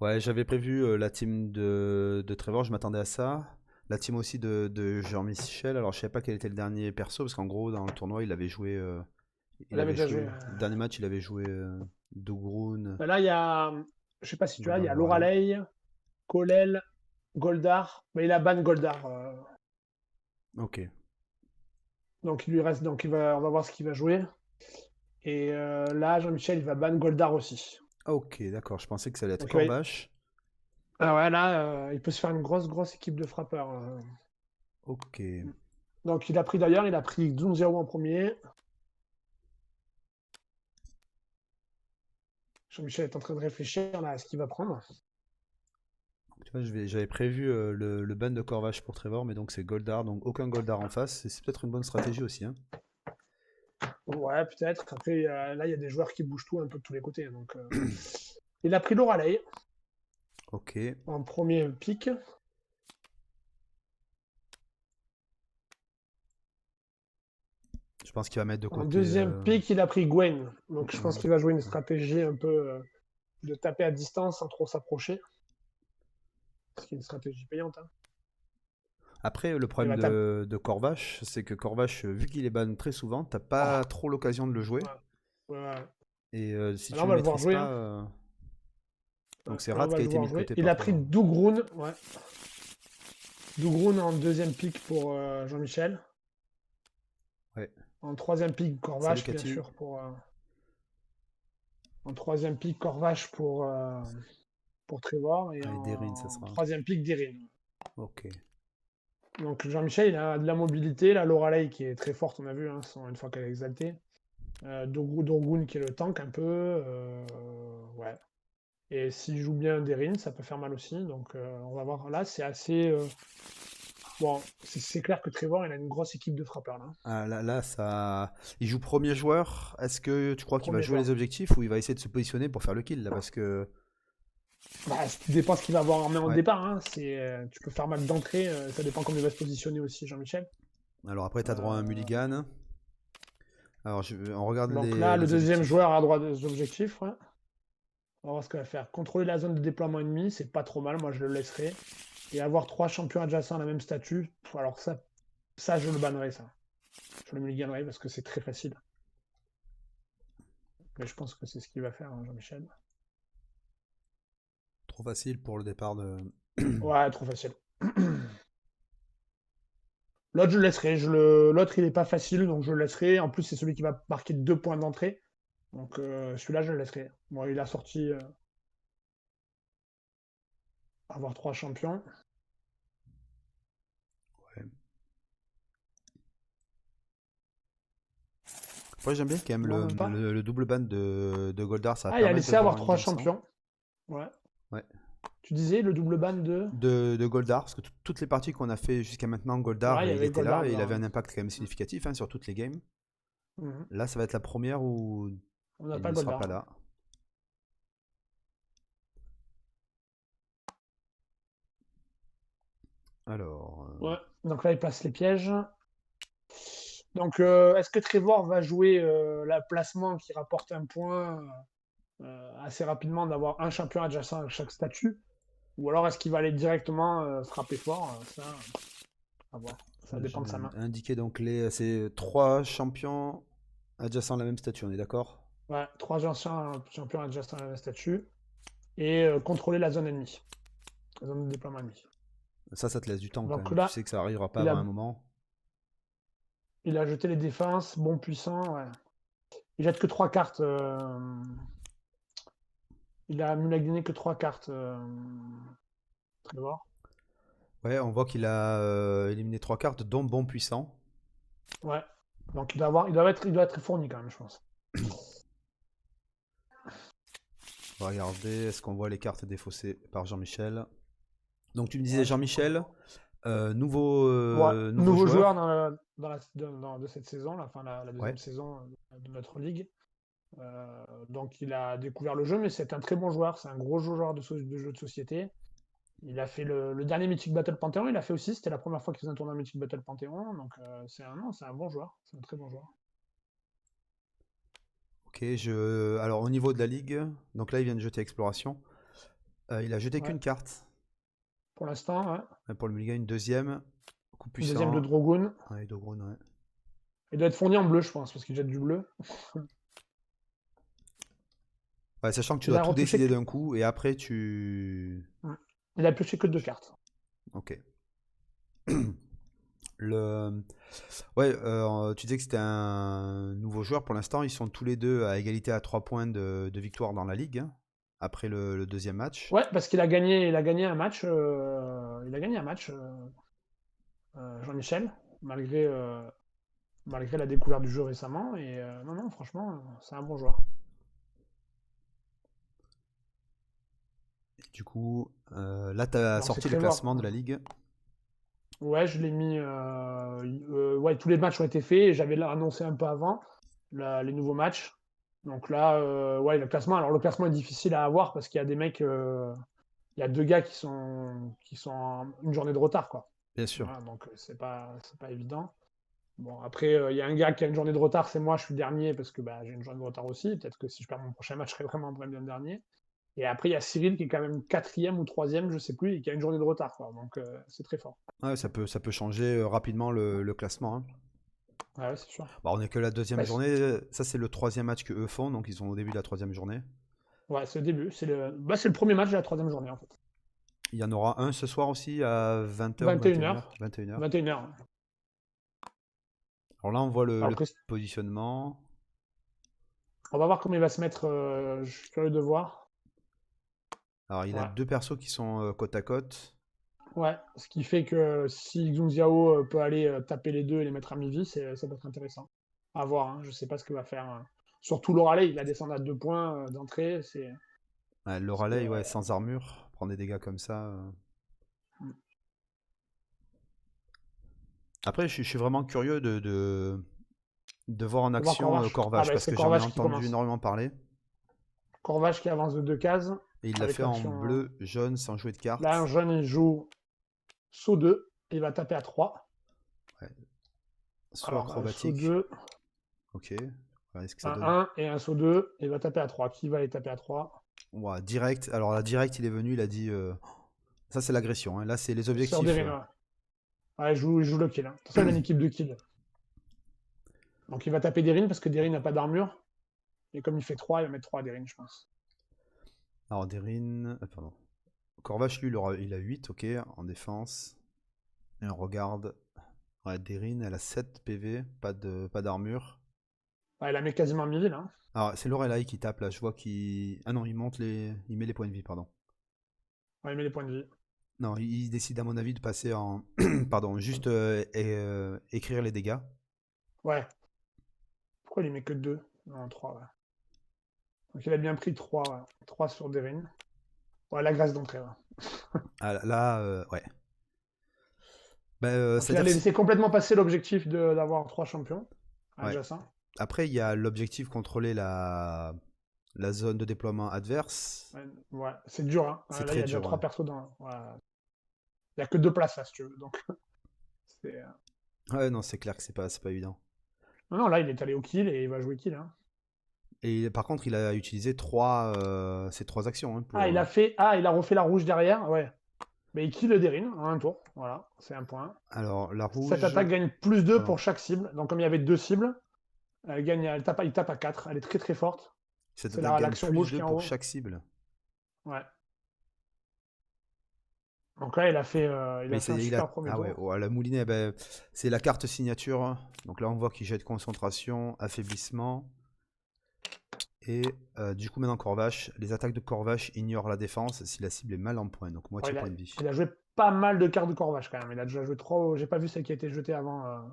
Ouais, j'avais prévu la team de Trevor, je m'attendais à ça. La team aussi de Jean-Michel. Alors, je savais pas quel était le dernier perso, parce qu'en gros, dans le tournoi, il avait joué. Elle Il avait avait déjà joué. joué. Le dernier match, il avait joué Dougroun Là, il y a, je sais pas si tu as, il Goldar y a Loraley. Loraley, Kolel, Goldar. Mais il a ban Goldar. Ok. Donc il lui reste, donc on va voir ce qu'il va jouer. Et là, Jean-Michel, il va ban Goldar aussi. Ah, ok, d'accord. Je pensais que ça allait être Donc il va, Corvache. ah ouais, là, il peut se faire une grosse équipe de frappeurs. Ok. Donc il a pris 12-0 en premier. Jean-Michel est en train de réfléchir là à ce qu'il va prendre. Tu vois, j'avais prévu le ban de Corvache pour Trevor, mais donc c'est Goldar, donc aucun Goldar en face. Et c'est peut-être une bonne stratégie aussi, hein. Ouais, peut-être. Après, là, il y a des joueurs qui bougent tout un peu de tous les côtés. Donc, il a pris Loraley Ok. en premier pick. Je pense qu'il va mettre de En côté. deuxième pick, il a pris Gwen. Donc, je pense Ouais. qu'il va jouer une stratégie un peu de taper à distance sans trop s'approcher. Ce qui est une stratégie payante, hein. Après, le Il problème va taper. de Corvache, c'est que Corvache, vu qu'il est ban très souvent, t'as Oh, pas trop l'occasion de le jouer. ouais, ouais, ouais. Et si Là, tu on le va le voir maîtrises jouer, pas, hein. Ouais, donc c'est là, on Rat va qui a le été voir mis de jouer. côté Il par a pris Trevor. Dougroun. Ouais. Dougroun en deuxième pick pour Jean-Michel. Ouais. En troisième pick, Salut Corvache, bien Cathy. sûr, en troisième pick, Corvache pour Trevor. Et Allez, Derin, ça en sera. troisième pick, Derin. Ok. Donc Jean-Michel, il a de la mobilité. La Lorelei qui est très forte, on a vu, hein, une fois qu'elle est exaltée. Dorgun qui est le tank un peu. Ouais. Et s'il joue bien Derin, ça peut faire mal aussi. Donc on va voir. Là, c'est assez. Bon, c'est clair que Trevor, il a une grosse équipe de frappeurs là. Ah, là, ça. Il joue premier joueur. Est-ce que tu crois qu'il va Premier jouer les joueur. objectifs ou il va essayer de se positionner pour faire le kill là? Parce que. Bah, ça dépend ce qu'il va avoir en main au Ouais. départ, hein. Tu peux faire mal d'entrée. Ça dépend comment il va se positionner aussi, Jean-Michel. Alors après, t'as droit à un Euh, mulligan. Alors, on regarde donc là, le les deuxième objectifs. joueur a droit des objectifs. Ouais. On va voir ce qu'il va faire. Contrôler la zone de déploiement ennemi, c'est pas trop mal. Moi, je le laisserai. Et avoir trois champions adjacents à la même statue, alors ça, je le bannerai, ça. Je le mulliganerai parce que c'est très facile. Mais je pense que c'est ce qu'il va faire, hein, Jean-Michel. Trop facile pour le départ de. Ouais, trop facile. L'autre, je le laisserai. L'autre, il est pas facile, donc je le laisserai. En plus, c'est celui qui va marquer 2 points d'entrée. Donc celui-là, je le laisserai. Bon, il a sorti avoir trois champions. Ouais. Moi, j'aime bien quand même Non, même pas. le double ban de Goldar. Ça va Ah, il a permettre de laissé voir avoir un trois game sans. champions. Ouais. Ouais. Tu disais le double ban de. De Goldar, parce que toutes les parties qu'on a fait jusqu'à maintenant, Goldar, Ouais, il y il avait était là Goldar et il dedans, avait ouais. un impact quand même significatif, hein, sur toutes les games. Mhm. Là, ça va être la première où On n'a il pas ne sera pas Goldar. là. Alors, Ouais. Donc là, il place les pièges. Donc, est-ce que Trevor va jouer la placement qui rapporte un point assez rapidement d'avoir un champion adjacent à chaque statut? Ou alors est-ce qu'il va aller directement frapper fort? Ça, à voir. Ça je dépend de sa vais main. indiquer donc ces trois champions adjacents à la même statue, on est d'accord? Ouais, trois anciens champions adjacents à la statue. Et contrôler la zone ennemie. La zone de déploiement ennemi. Ça te laisse du temps quand Donc même. Tu là, sais que ça arrivera pas il avant a, un moment. il a jeté les défenses, bon puissant. Ouais. Il jette que trois cartes. Il a mulagné que trois cartes. Trevor. Ouais, on voit qu'il a éliminé trois cartes, dont bon puissant. Ouais. Donc il doit être fourni quand même, je pense. On va regarder, est-ce qu'on voit les cartes défaussées par Jean-Michel? Donc tu me disais Ouais, je pense qu'on va Jean-Michel, voir. Ouais. nouveau Nouveau joueur joueur. de cette saison, enfin la Ouais. deuxième saison de notre ligue. Donc il a découvert le jeu, mais c'est un très bon joueur. C'est un gros joueur de jeux de société. Il a fait le dernier Mythic Battle Panthéon, il a fait aussi. C'était la première fois qu'il faisait un tournoi Mythic Battle Panthéon. Donc non, c'est un bon joueur. C'est un très bon joueur. Ok, alors au niveau de la ligue, donc là il vient de jeter Exploration. Il a jeté Ouais. qu'une carte. Pour l'instant, ouais. Pour le mulligan, une deuxième. Coup Une deuxième de puissant. Drogoon. Ouais, Dogrun, ouais. Il doit être fourni en bleu, je pense, parce qu'il jette du bleu. Ouais, sachant que tu Il dois a tout retouché décider que... d'un coup et après tu. Ouais. Il a pioché que 2 cartes. Ok. Le... Ouais, tu disais que c'était un nouveau joueur pour l'instant. Ils sont tous les deux à égalité à 3 points de victoire dans la ligue, hein, après le deuxième match. Ouais, parce il a gagné un match. Il a gagné un match, Jean-Michel, malgré, malgré la découverte du jeu récemment. Et non, non, franchement, c'est un bon joueur. Et du coup, là, tu as Alors c'est sorti le Trevor. classement de la ligue. Ouais, je l'ai mis. Ouais, tous les matchs ont été faits et j'avais annoncé un peu avant les nouveaux matchs. Donc là, ouais, le classement. Alors le classement est difficile à avoir parce qu'il y a des mecs, il y a 2 gars qui sont en une journée de retard, quoi. Bien sûr. Voilà, donc c'est pas évident. Bon, après, il y a un gars qui a une journée de retard, c'est moi, je suis dernier parce que bah, j'ai une journée de retard aussi. Peut-être que si je perds mon prochain match, je serai vraiment bien dernier. Et après, il y a Cyril qui est quand même quatrième ou troisième, je sais plus, et qui a une journée de retard, quoi. Donc c'est très fort. Ouais, ça peut changer rapidement le classement, hein. Ouais, ouais, c'est sûr. Bah, on est que la deuxième Bah, journée. Ça, c'est le troisième match que eux font, donc ils sont au début de la troisième journée. ouais, c'est le début. C'est le premier match de la troisième journée, en fait. Il y en aura un ce soir aussi à 20h ou 21h. 21h. 21h. 21h. Alors là, on voit le Après, positionnement. on va voir comment il va se mettre. Je suis curieux de voir. Alors, il a Ouais. deux persos qui sont côte à côte. Ouais. Ce qui fait que si Xun Xiao peut aller taper les deux et les mettre à mi-vie, ça peut être intéressant. À voir, hein. Je sais pas ce que va faire. Surtout Loralei, il va descendre à 2 points d'entrée. Ouais, Ça Loralei, peut, ouais, sans armure. Prendre des dégâts comme ça. mm. Après, je suis vraiment curieux de voir en De voir action Corvache. Ah Corvache, ben parce c'est que j'en ai Corvache qui entendu commence. énormément parler. Corvache qui avance de 2 cases Et il l'a avec fait en l'action. bleu, jaune, sans jouer de Là, un cartes. jeune, il joue saut 2. Il va taper à 3. Ouais. Saut Alors, saut acrobatique. 2, Ok. Ouais, est-ce que ça un donne? 1 et un saut 2. Il va taper à 3. Qui va aller taper à 3? Ouais, direct. Alors là, direct, il est venu, il a dit. Ça, c'est l'agression, hein. Là, c'est les Sur objectifs. Derina. Ouais, il joue le kill, hein. De toute façon, il a une équipe de kill. Donc il va taper Derine parce que Derine n'a pas d'armure. Et comme il fait 3, il va mettre 3 à Derine, je pense. Alors, Derin. Pardon. Corvache, lui, il a 8, ok, en défense. Et on regarde. Ouais, Derin, elle a 7 PV, pas d'armure. Ouais, il la met quasiment à mi-vie, là, hein. Alors, c'est Lorelai qui tape là, je vois qu'il. Ah non, il met les points de vie, pardon. Ouais, il met les points de vie. Non, il décide, à mon avis, de passer en. Pardon, juste écrire les dégâts. Ouais. Pourquoi il met que 2? Non, 3, ouais. Donc il a bien pris 3, ouais. 3 sur Derine. Ouais, la grâce d'entrée, ouais. Ah, là, ouais. Bah, Donc il a c'est-à-dire que laissé complètement passer l'objectif d'avoir 3 champions ouais. adjacents. Après, il y a l'objectif contrôler la zone de déploiement adverse. Ouais, ouais, c'est dur, hein. C'est Là, il y très a déjà dur, 3 ouais. persos dans. Ouais. Il n'y a que 2 places, là, si tu veux. Donc, c'est. Ouais, non, c'est clair que c'est pas évident. Non, non, là, il est allé au kill et il va jouer kill, hein. Et par contre, il a utilisé ces trois actions, hein, Ah, pour. il a refait la rouge derrière, ouais. Mais il kill le Derine en un tour. Voilà, c'est un point. Alors, la Cette rouge. attaque gagne plus 2 Pardon. pour chaque cible. Donc, comme il y avait 2 cibles, il tape à 4. Elle est très très forte. Cette C'est attaque gagne l'action plus rouge 2 qui est en pour haut. chaque cible. Ouais. Donc là, il Mais a fait un super premier Ah ouais, tour. oh, la moulinée, ben, c'est la carte signature, hein. Donc là, on voit qu'il jette concentration, affaiblissement. Et du coup, maintenant, Corvache. Les attaques de Corvache ignorent la défense si la cible est mal en point. Donc, Ouais, moitié point de vie. il a joué pas mal de cartes de Corvache quand même. Il a déjà joué 3. J'ai pas vu celle qui a été jetée avant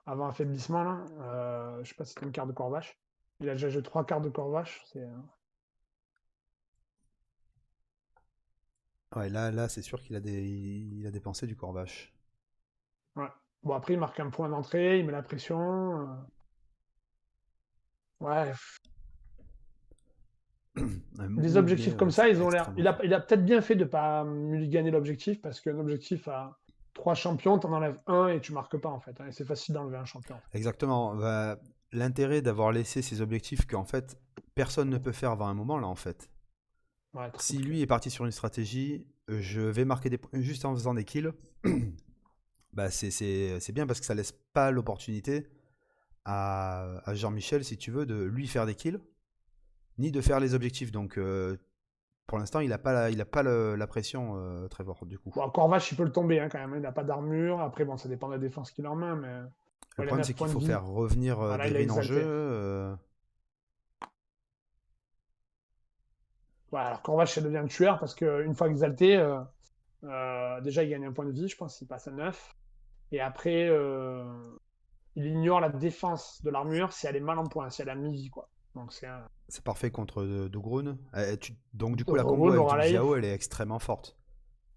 affaiblissement, là. Je sais pas si c'était une carte de Corvache. Il a déjà joué 3 cartes de Corvache. Ouais, là c'est sûr il a dépensé du Corvache. Ouais. Bon, après, il marque un point d'entrée, il met la pression. Ouais. Un Des moulinet objectifs comme ça, ils ont l'air. extrêmement Il a, fort. il a peut-être bien fait de pas mulliganer l'objectif parce qu'un objectif à 3 champions, t'en enlèves un et tu marques pas en fait, hein. Et c'est facile d'enlever un champion, en fait. Exactement. Bah, l'intérêt d'avoir laissé ces objectifs qu'en fait personne ne peut faire avant un moment là en fait. Ouais, très Si compliqué. lui est parti sur une stratégie, je vais marquer des points juste en faisant des kills. Bah c'est bien parce que ça laisse pas l'opportunité à Jean-Michel, si tu veux, de lui faire des kills, ni de faire les objectifs. Donc pour l'instant, il a pas la pression, Trevor, du coup. Bon, Corvache, il peut le tomber hein, quand même, hein. Il n'a pas d'armure. Après, bon, ça dépend de la défense qu'il a en main, mais Le ouais, il a problème, 9 c'est qu'il points de faut vie. faire revenir Voilà, des il a ruines en jeu. exalté. Ouais, alors Corvache, ça devient un tueur parce qu'une fois exalté, déjà, il gagne un point de vie, je pense, il passe à 9. Et après, il ignore la défense de l'armure si elle est mal en point, si elle a mi-vie, quoi. Donc c'est un C'est parfait contre Dougroun. Donc du coup, la combo Drogoun, avec Laura Duke Xiao, Life. elle est extrêmement forte.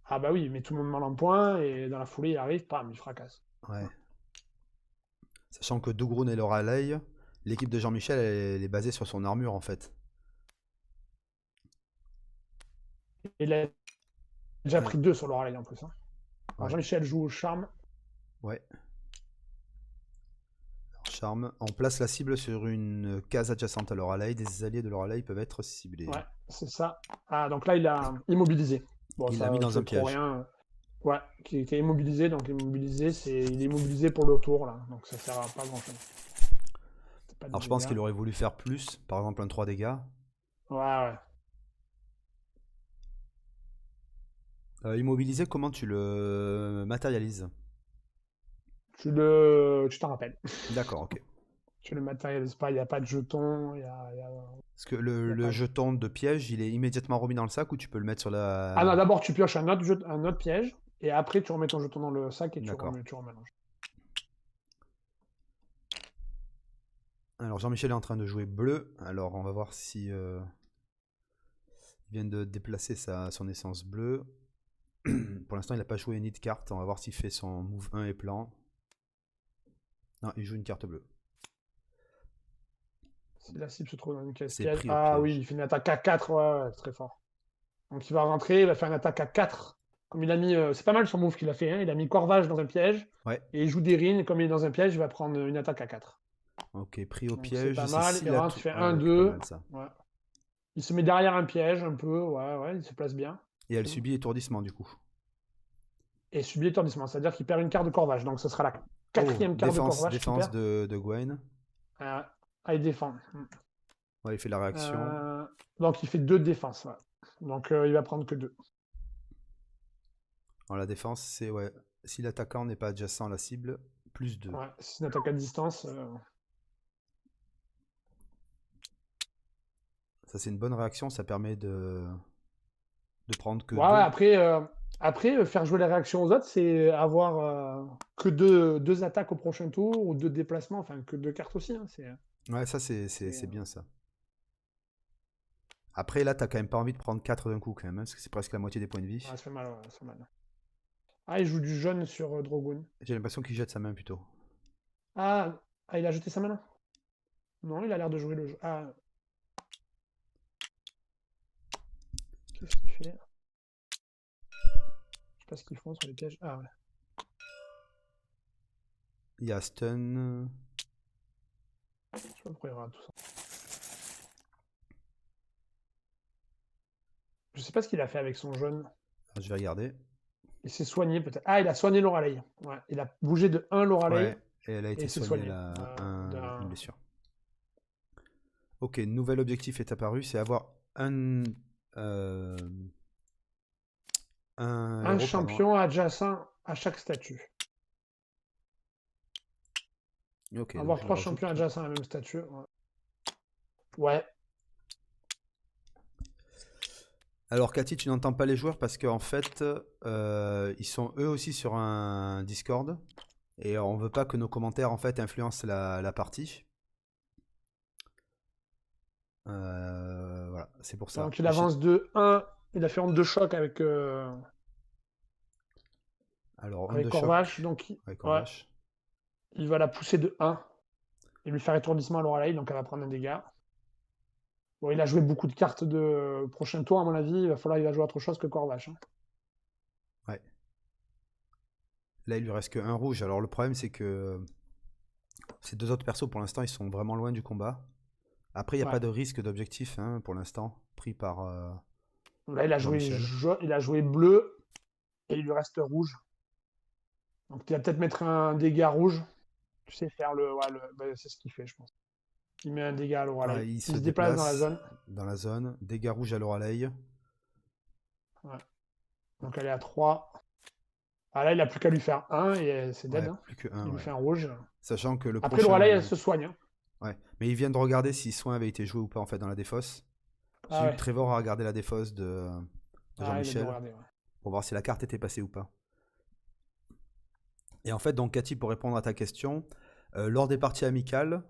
Ah bah oui, il met tout le monde mal en point et dans la foulée, il arrive, bam, il fracasse. Ouais. Sachant que Dougroun et Laura Ley, l'équipe de Jean-Michel, elle est basée sur son armure, en fait. Et il a déjà Euh, pris 2 sur Laura Life en plus, hein. Alors ouais. Jean-Michel joue au charme. Ouais. Alors, charme. On place la cible sur une case adjacente à Laura Ley. Des alliés de Laura Ley peuvent être ciblés. Ouais, c'est ça. Ah, donc là, il a immobilisé. Bon, Il l'a mis ça dans un fait trop piège. rien. Ouais, qui était immobilisé, donc immobilisé, il est immobilisé pour le tour, là. Donc ça sert à pas grand-chose. C'est pas des Alors je pense dégâts. qu'il aurait voulu faire plus, par exemple un 3 dégâts. Ouais, ouais. Immobilisé, comment tu le matérialises? Tu t'en rappelles. D'accord, ok. Tu le matérialises pas, il n'y a pas de jeton, Est-ce que y a le pas de... jeton de piège, il est immédiatement remis dans le sac ou tu peux le mettre sur Ah non, la... d'abord tu pioches un autre piège, et après tu remets ton jeton dans le sac et D'accord. tu remélanges. Alors Jean-Michel est en train de jouer bleu. Alors on va voir si il vient de déplacer son essence bleue. Pour l'instant, il n'a pas joué ni de carte. On va voir s'il fait son move 1 et plan. Non, il joue une carte bleue. Si la cible se trouve dans une case C'est piège. pris au Ah oui, piège. il fait une attaque à 4, ouais, ouais, c'est très fort. Donc il va rentrer, il va faire une attaque à 4. Comme il a mis. C'est pas mal son move qu'il a fait, hein. Il a mis Corvage dans un piège, Ouais, et il joue des ruines, et comme il est dans un piège, il va prendre une attaque à 4. ok, pris au Donc c'est piège. pas C'est mal, il s'il a rentre, il tout. fait Ouais, un ok, pas 2. mal ça. Ouais. Il se met derrière un piège un peu, ouais, ouais, il se place bien. Et elle subit étourdissement du coup. Et subit étourdissement, c'est-à-dire qu'il perd une carte de Corvage. Donc ce sera la Oh, quatrième carte de Corvage qu'il défense perd. de Gwen. Euh, il défend. Ouais, il fait la réaction. Donc il fait 2 défenses. Ouais. Donc il va prendre que 2. Alors la défense, c'est ouais. Si l'attaquant n'est pas adjacent à la cible, plus 2. Ouais, c'est une attaque à distance. Ça, c'est une bonne réaction. Ça permet de prendre que Ouais, ouais, 2. après faire jouer la réaction aux autres, c'est avoir que deux attaques au prochain tour ou 2 déplacements, enfin que 2 cartes aussi, hein. Ouais, ça, C'est, c'est bien ça. Après, là, t'as quand même pas envie de prendre 4 d'un coup, quand même, hein, parce que c'est presque la moitié des points de vie. ouais, ça fait mal, ouais, ça fait mal. Ah, il joue du jaune sur Drogoon. J'ai l'impression qu'il jette sa main plutôt. Il a jeté sa main là? Non, il a l'air de jouer le jeu. Ah, qu'est-ce qu'il fait? Je sais pas ce qu'ils font sur les pièges. Ah ouais. Il y a stun. Je sais pas pourquoi il rate tout ça. Je sais pas ce qu'il a fait avec son jaune. Alors, je vais regarder. Il s'est soigné peut-être. Ah, il a soigné Loraleil. Ouais, il a bougé de 1 Loraleil Ouais, et elle a et été il s'est soignée, soigné. une blessure. Ok, nouvel objectif est apparu, c'est avoir euh, un Un héros, pardon. champion adjacent à chaque statue. Ok, donc Avoir je le 3 champions rajoute. adjacents à la même statue. Ouais. Ouais. Alors Cathy, tu n'entends pas les joueurs parce qu'en fait, ils sont eux aussi sur un Discord et on veut pas que nos commentaires en fait influencent la partie. Voilà, c'est pour ça. Donc il avance de 1. Il a fait honte de choc Alors, onde avec de choc Corvache. Donc avec ouais, Corvache. il va la pousser de 1 et lui faire étourdissement à Loraleil. Donc elle va prendre un dégât. Bon, il a joué beaucoup de cartes de prochain tour, à mon avis. Il va jouer autre chose que Corvache, hein. Ouais. Là, il lui reste que un rouge. Alors le problème, c'est que ces deux autres persos, pour l'instant, ils sont vraiment loin du combat. Après, il n'y a Ouais. pas de risque d'objectif, hein, pour l'instant, pris par Là, Jean-Michel. il a joué bleu et il lui reste rouge. Donc, tu vas peut-être mettre un dégât rouge. Tu sais faire bah, c'est ce qu'il fait, je pense. Il met un dégât à Ah, l'oreille. il Il se se déplace dans la déplace zone. dans la zone. Dégâts rouges à l'oreille. Ouais. Donc, elle est à 3. Ah là, il a plus qu'à lui faire 1 et c'est dead. Ouais, Hein. plus que un, Il lui ouais. fait un rouge. Sachant que le Après, prochain. l'oreille, elle se soigne. Hein. Ouais. Mais il vient de regarder si soin avait été joué ou pas en fait dans la défausse. J'ai Ah vu que ouais. Trevor a regardé la défausse de Ah, il a dû Jean-Michel regarder. Ouais. pour voir si la carte était passée ou pas. Et en fait, donc Cathy, pour répondre à ta question, lors des parties amicales,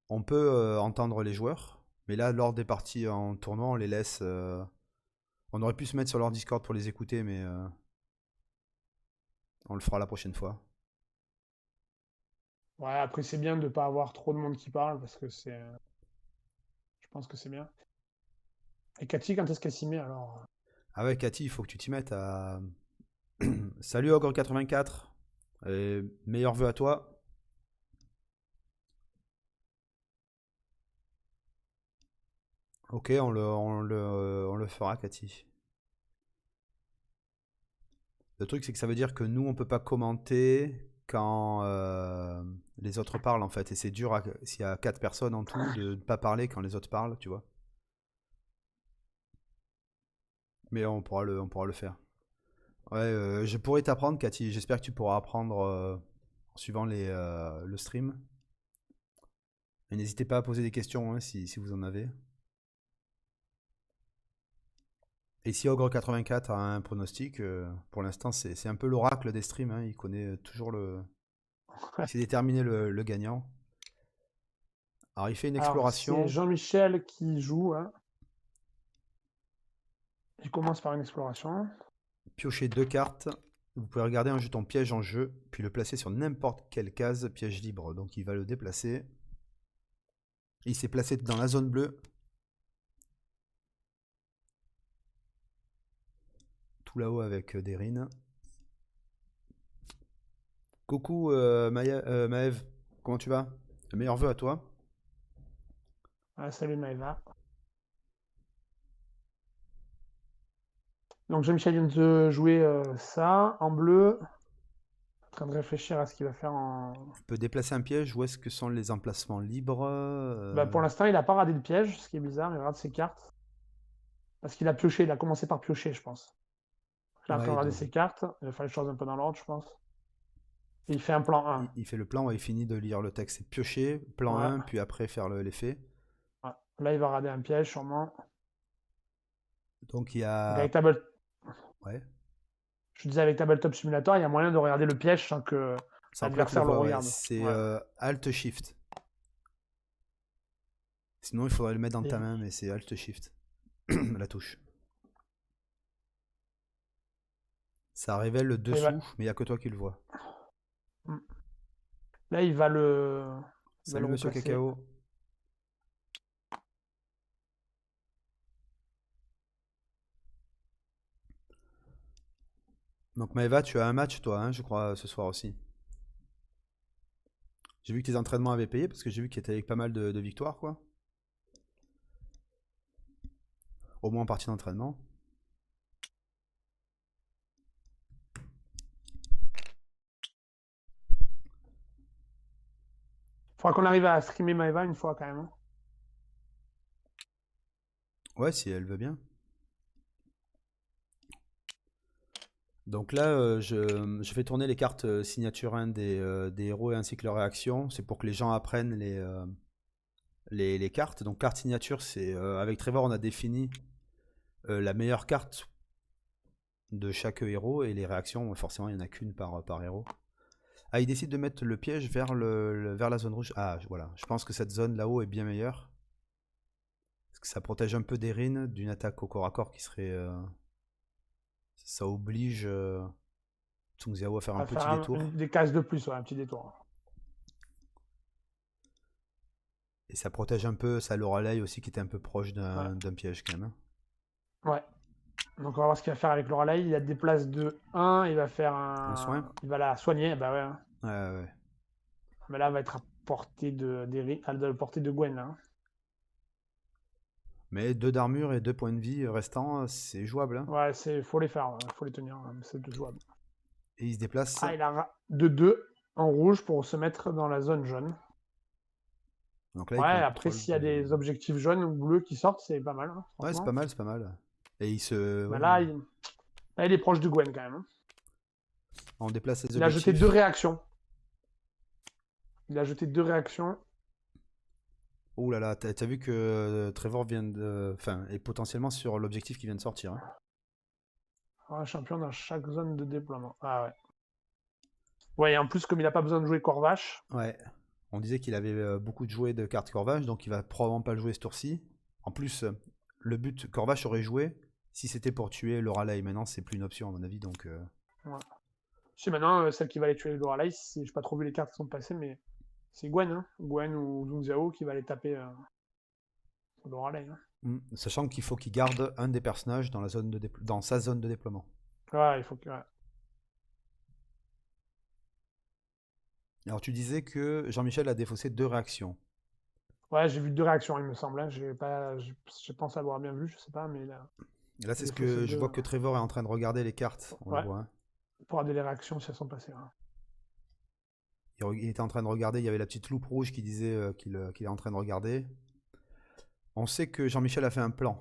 on peut entendre les joueurs. Mais là, lors des parties en tournoi, on les laisse. On aurait pu se mettre sur leur Discord pour les écouter, mais on le fera la prochaine fois. Ouais, après, c'est bien de ne pas avoir trop de monde qui parle parce que c'est. Je pense que c'est bien. Et Cathy, quand est-ce qu'elle s'y met alors? Ah ouais, Cathy, il faut que tu t'y mettes à. Salut Ogre84. Et meilleurs vœux à toi. Ok, on le fera, Cathy. Le truc, c'est que ça veut dire que nous, on peut pas commenter quand les autres parlent, en fait. Et c'est dur, s'il y a 4 personnes en tout, de ne pas parler quand les autres parlent, tu vois. Mais on pourra le faire. Ouais, je pourrais t'apprendre, Cathy. J'espère que tu pourras apprendre en suivant le stream. Et n'hésitez pas à poser des questions hein, si vous en avez. Et si Ogre84 a un pronostic, pour l'instant, c'est un peu l'oracle des streams. Hein. Il connaît toujours le. Il sait déterminer le gagnant. Alors, il fait une Alors, c'est exploration. Jean-Michel qui joue. Hein. Il commence par une exploration. Piochez 2 cartes. Vous pouvez regarder un jeton piège en jeu, puis le placer sur n'importe quelle case piège libre. Donc il va le déplacer. Il s'est placé dans la zone bleue. Tout là-haut avec Derine. Coucou Maëv, comment tu vas? Le meilleur vœu à toi. Ah, salut Maëva. Donc Jean-Michel vient de jouer ça en bleu. En train de réfléchir à ce qu'il va faire en. Tu peux déplacer un piège. Où est-ce que sont les emplacements libres? Bah, pour l'instant, il n'a pas radé le piège, ce qui est bizarre. Il rate ses cartes. Parce qu'il a pioché. Il a commencé par piocher, je pense. Il est en train Ouais, de rader donc ses cartes. Il va faire les choses un peu dans l'ordre, je pense. Et il fait un plan 1. il fait le plan. Ouais, il finit de lire le texte. C'est piocher, plan Ouais. 1, puis après faire l'effet. Ouais. Là, il va rader un piège, sûrement. Donc il y Donc a. avec Table... Ouais. Je disais, avec Tabletop Simulator, il y a moyen de regarder le piège sans que Sans que l'autre le l'adversaire le voit, ouais. regarde. C'est Ouais. Alt Shift. Sinon, il faudrait le mettre dans Et, ta main, mais c'est Alt Shift. La touche. Ça révèle le et dessous, mais il n'y a que toi qui le vois. là, il va le Salut Monsieur replacer. Cacao. Donc Maëva, tu as un match toi, hein, je crois, ce soir aussi. J'ai vu que tes entraînements avaient payé, parce que j'ai vu qu'il était avec pas mal de victoires, quoi. Au moins en partie d'entraînement. Faudra qu'on arrive à streamer Maeva une fois quand même. Hein. Ouais, si elle veut bien. Donc là, je fais tourner les cartes signature 1 des héros ainsi que leurs réactions. C'est pour que les gens apprennent les cartes. Donc carte signature, c'est avec Trevor, on a défini la meilleure carte de chaque héros et les réactions, forcément, il n'y en a qu'une par héros. Ah, il décide de mettre le piège vers la zone rouge. Ah, voilà. Je pense que cette zone là-haut est bien meilleure. Parce que ça protège un peu d'Erin d'une attaque au corps à corps qui serait. Ça oblige Tsung Xiao à faire un À faire petit détour. des cases de plus, ouais, un petit détour. Et ça protège un peu sa Lorelei aussi qui était un peu proche Ouais. d'un piège quand même. Ouais. Donc on va voir ce qu'il va faire avec Lorelai. Il a des places de 1, il va faire Un soin? Il va la soigner, bah ouais. Hein. Ouais, ouais. Mais là, elle va être à portée de Gwen. Là. Hein. Mais 2 d'armure et 2 points de vie restants, c'est jouable. Hein. Ouais, faut les faire, faut les tenir, c'est jouable. Et il se déplace. Ah, il a de 2 en rouge pour se mettre dans la zone jaune. Donc là, Ouais, il après, contrôle s'il y a des objectifs jaunes ou bleus qui sortent, c'est pas mal, hein, Ouais, c'est franchement. pas mal, c'est pas mal. Et il se... Bah ouais, là, il est proche du Gwen quand même. Hein. on déplace les Il a jeté objectifs. 2 réactions. Il a jeté 2 réactions. Oh là là, t'as vu que Trevor vient de... Enfin, est potentiellement sur l'objectif qui vient de sortir. Hein. Ouais, champion dans chaque zone de déploiement. Ah ouais. Ouais, et en plus, comme il n'a pas besoin de jouer Corvache. Ouais. On disait qu'il avait beaucoup de jouets de cartes Corvache, donc il va probablement pas le jouer ce tour-ci. En plus, le but Corvache aurait joué si c'était pour tuer le Raleigh. Maintenant, c'est plus une option à mon avis, donc... Ouais. Je sais maintenant, celle qui va aller tuer Lorelei, je n'ai pas trop vu les cartes qui sont passées, mais c'est Gwen, hein. Gwen ou Zhong Zhao qui va aller taper Lorelei. Hein. Sachant qu'il faut qu'il garde un des personnages dans, dans sa zone de déploiement. Ouais, il faut que. Ouais. Alors tu disais que Jean-Michel a défaussé 2 réactions. Ouais, j'ai vu 2 réactions, il me semble. Hein. Je pense avoir bien vu, je sais pas, mais là. Et là, c'est ce Il faut ces que je deux, vois que Trevor est en train de regarder les cartes. On le ouais, voit. Hein. pour regarder les réactions si elles sont passées. Hein. Il était en train de regarder. Il y avait la petite loupe rouge qui disait qu'il est en train de regarder. On sait que Jean-Michel a fait un plan.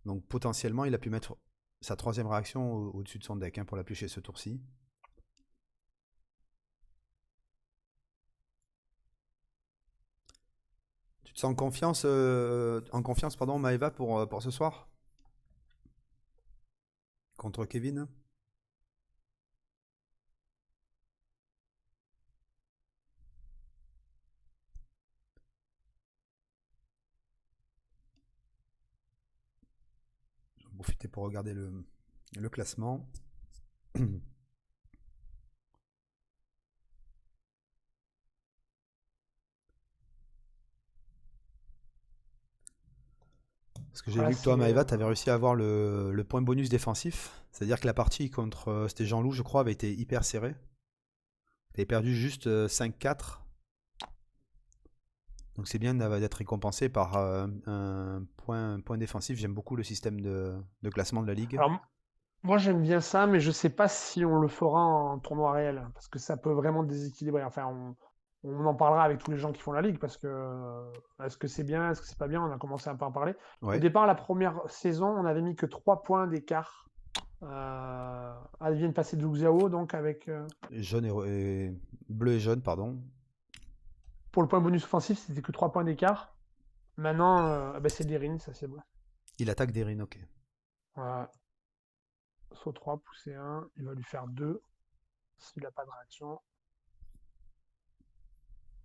Donc potentiellement, il a pu mettre sa 3e réaction au-dessus de son deck hein, pour la piocher ce tour-ci. Tu te sens en confiance pardon, Maeva, pour ce soir contre Kevin? Je vais en profiter pour regarder le classement. Parce que j'ai Ouais, vu que toi, Maeva, tu avais réussi à avoir le point bonus défensif. C'est-à-dire que la partie contre c'était Jean-Loup, je crois, avait été hyper serrée. Tu avais perdu juste 5-4. Donc c'est bien d'être récompensé par un point défensif. J'aime beaucoup le système de classement de la ligue. Alors, moi, j'aime bien ça, mais je sais pas si on le fera en tournoi réel, parce que ça peut vraiment déséquilibrer. Enfin, on en parlera avec tous les gens qui font la ligue, parce que est-ce que c'est bien, est-ce que c'est pas bien, on a commencé un peu à en parler. Au Ouais. départ, la première saison, on avait mis que 3 points d'écart à vient de passer de Xiao, donc avec Jaune et bleu et jaune, pardon. pour le point bonus offensif, c'était que 3 points d'écart. Maintenant, bah, c'est Derin, ça c'est bon. Il attaque Derin, ok. Voilà. Saut 3, pousser 1, il va lui faire 2 s'il n'a pas de réaction.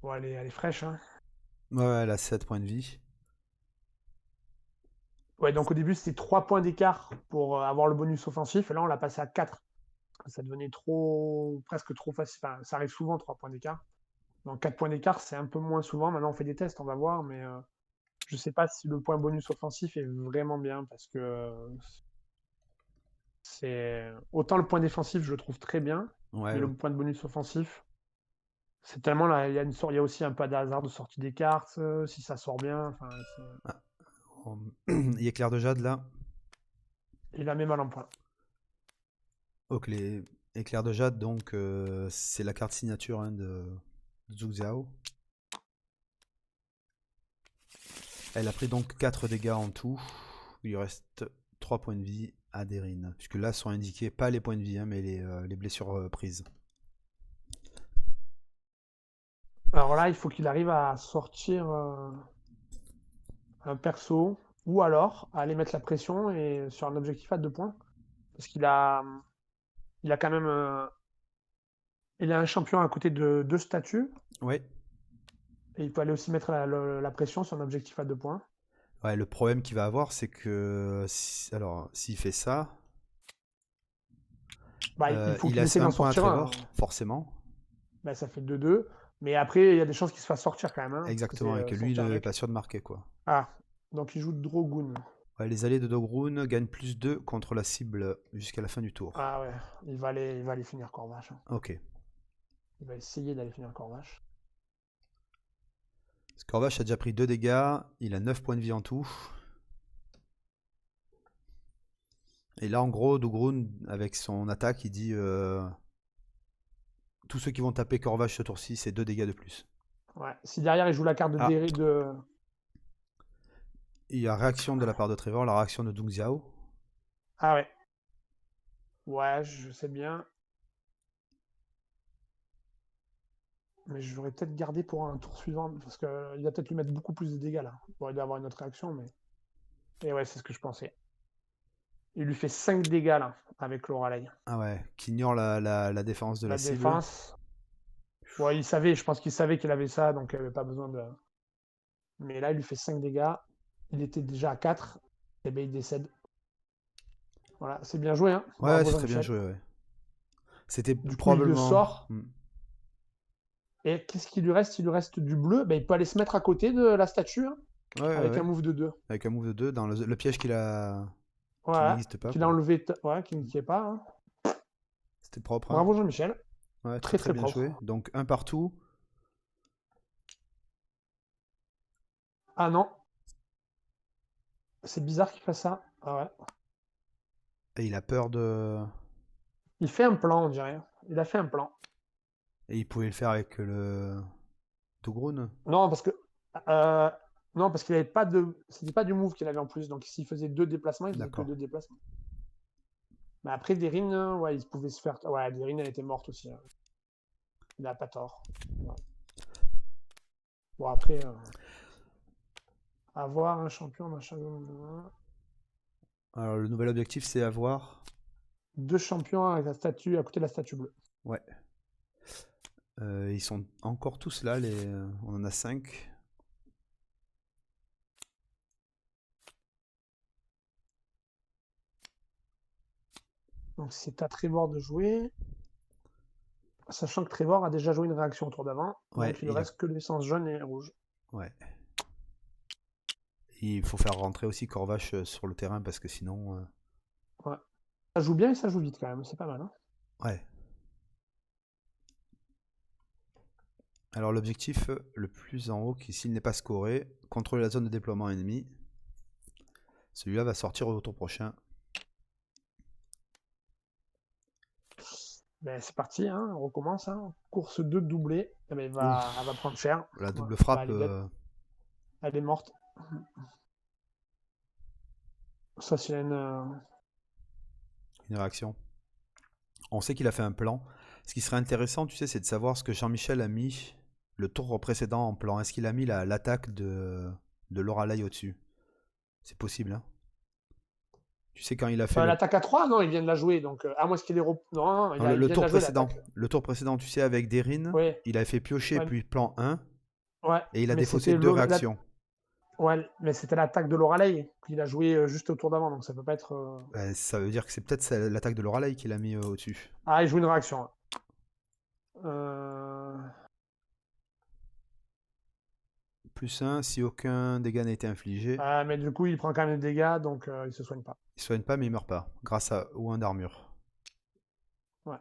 Bon, elle est fraîche, hein. Ouais, elle a 7 points de vie. Ouais, donc au début, c'était 3 points d'écart pour avoir le bonus offensif, et là, on l'a passé à 4. Parce que ça devenait presque trop facile. Enfin, ça arrive souvent, 3 points d'écart. Donc 4 points d'écart, c'est un peu moins souvent. Maintenant, on fait des tests, on va voir, mais je sais pas si le point bonus offensif est vraiment bien, parce que c'est autant le point défensif, je le trouve très bien, Ouais, mais le point de bonus offensif, c'est tellement là, il y a aussi un peu de hasard de sortie des cartes, si ça sort bien. Enfin, ah, il éclair de jade là. il a mis mal en point. Ok, les éclairs de jade, donc c'est la carte signature hein, de Zhu Xiao. Elle a pris donc 4 dégâts en tout. Il lui reste 3 points de vie à Derin. Puisque là sont indiqués pas les points de vie, hein, mais les blessures prises. Alors là, il faut qu'il arrive à sortir un perso, ou alors à aller mettre la pression et sur un objectif à 2 points. Parce il a quand même il a un champion à côté de 2 statues, Ouais. et il peut aller aussi mettre la pression sur un objectif à 2 points. Ouais, le problème qu'il va avoir, c'est que alors s'il fait ça, Bah, il faut il qu'il laisse essaie un d'en point à sortir un. Trevor, forcément. Bah, ça fait 2-2. Mais après, il y a des chances qu'il se fasse sortir quand même, hein, parce que Exactement, c'est et que lui sortir n'est avec. pas sûr de marquer quoi. Ah, donc il joue Drogoon. Ouais, les alliés de Dogrun gagnent plus 2 contre la cible jusqu'à la fin du tour. Ah ouais, il va aller finir Corvache. Hein. Ok. Il va essayer d'aller finir Corvache. Scorvash a déjà pris 2 dégâts, il a 9 points de vie en tout. Et là, en gros, Dougroun, avec son attaque, il dit tous ceux qui vont taper Corvache ce tour-ci, c'est 2 dégâts de plus. Ouais. Si derrière il joue la carte de, Ah, de... il y a réaction de la part de Trevor, la réaction de Dong Xiao. Ah ouais. Ouais, je sais bien. Mais je l'aurais peut-être gardé pour un tour suivant, parce qu'il va peut-être lui mettre beaucoup plus de dégâts là. Bon, il doit avoir une autre réaction, mais. Et ouais, c'est ce que je pensais. Il lui fait 5 dégâts là, avec l'Oralei. Ah ouais, qui ignore la défense de la La cible. défense. Ouais, il savait, je pense qu'il savait qu'il avait ça, donc il avait pas besoin de. Mais là, il lui fait 5 dégâts. Il était déjà à 4. Et ben il décède. Voilà, c'est bien joué, hein. Ouais, Bravo c'est très bien Jean-Michel. joué, ouais. C'était Du coup, il le probablement. sort. Hmm. Et qu'est-ce qu'il lui reste? Il lui reste du bleu. Ben, il peut aller se mettre à côté de la statue, hein, Ouais, ouais, avec un ouais. move de 2. Avec un move de 2 dans le piège qu'il a. Qui Voilà. n'existe pas, Qu'il a quoi. enlevé. Ouais, qui n'y est pas, hein. C'était propre, hein. Bravo Jean-Michel. Ouais, très Très très très bien propre. joué. Donc un partout. Ah non. C'est bizarre qu'il fasse ça. Ah ouais. Et il a peur de. Il fait un plan, on dirait. Il a fait un plan. Et il pouvait le faire avec le. Dougroun. Non, parce que. euh, Non, parce qu'il avait pas de. C'était pas du move qu'il avait en plus. Donc s'il faisait 2 déplacements, il faisait que D'accord. 2 déplacements. Mais après, Derine, ouais, il pouvait se faire. Ouais, Derine, elle était morte aussi, hein. Il a pas tort. Ouais. Bon, après, avoir un champion, machin. Alors le nouvel objectif, c'est avoir. 2 champions avec la statue, à côté de la statue bleue. Ouais. Ils sont encore tous là, on en a 5. Donc c'est à Trevor de jouer. Sachant que Trevor a déjà joué une réaction au tour d'avant. Ouais, Donc il ne reste que l'essence jaune et rouge. Ouais. Il faut faire rentrer aussi Corvache sur le terrain parce que sinon. Ouais. Ça joue bien et ça joue vite quand même, c'est pas mal, hein. Ouais. Alors l'objectif le plus en haut, qui s'il n'est pas scoré, contrôler la zone de déploiement ennemi. Celui-là va sortir au tour prochain. Ben, c'est parti, hein, on recommence, hein. Course 2 doublée. Eh ben, elle va prendre cher. La Ouais. double Bah, frappe. elle est dead. Elle est morte. Ça, c'est Une réaction. On sait qu'il a fait un plan. Ce qui serait intéressant, tu sais, c'est de savoir ce que Jean-Michel a mis le tour précédent en plan. Est-ce qu'il a mis l'attaque de Loralei au-dessus? C'est possible, hein. Tu sais, quand il a fait l'attaque à 3, non, il vient de la jouer. Donc, à moins qu'il ait. Non, non, non, il le vient de tour la jouer, précédent. l'attaque. Le tour précédent, tu sais, avec Derine, Oui, il avait fait piocher ouais, puis plan 1 ouais. et il a Mais défaussé c'était 2 réactions. Ouais, mais c'était l'attaque de Loralei qu'il a joué juste au tour d'avant, donc ça peut pas être. Ça veut dire que c'est peut-être l'attaque de Loralei qu'il a mis au-dessus. Ah, il joue une réaction. Euh... Plus 1, si aucun dégât n'a été infligé. Ah, mais du coup, il prend quand même des dégâts, donc il se soigne pas. Il soigne pas, mais il meurt pas, grâce à ou un d'armure. Ouais.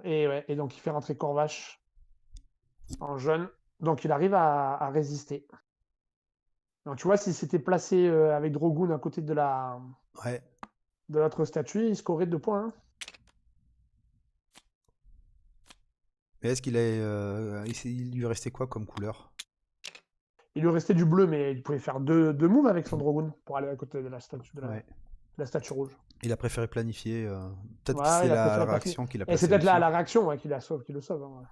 Et donc il fait rentrer Corvache en jaune. Donc il arrive à résister. Donc tu vois, s'il s'était placé avec Drogoon à côté de Ouais. de l'autre statue, il scorait 2 points, hein. Mais est-ce qu'il il lui restait quoi comme couleur? Il lui restait du bleu, mais il pouvait faire deux moves avec son Drogoon pour aller à côté de la statue, Ouais. la statue rouge. Il a préféré planifier. Peut-être que Ouais, c'est il a la préféré réaction qu'il a Et c'est placée peut-être au-dessus. la réaction, ouais, qui le sauve, hein, ouais.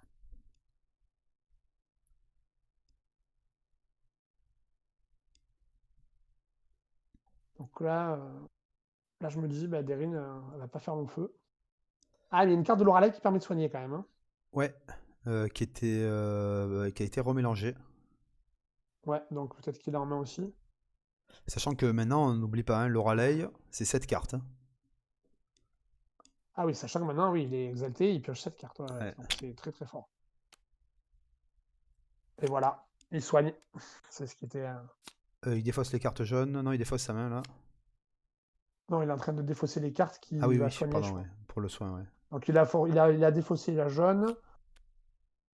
Donc là, je me dis, bah, Derine, elle va pas faire long feu. Ah, il y a une carte de Loralei qui permet de soigner quand même, hein. Ouais. Qui a été remélangé. Ouais, donc peut-être qu'il en met aussi. Sachant que maintenant, on n'oublie pas, hein, Loralei, c'est 7 cartes, hein. Ah oui, sachant que maintenant, oui, il est exalté, il pioche 7 cartes. Ouais, Ouais. donc c'est très très fort. Et voilà, il soigne. C'est ce qui était. Il défausse les cartes jaunes. Non, il défausse sa main là. Non, il est en train de défausser les cartes qu'il Ah oui, va oui, soigner, je pardon, crois. ouais. Pour le soin, ouais. Donc il a défaussé la jaune.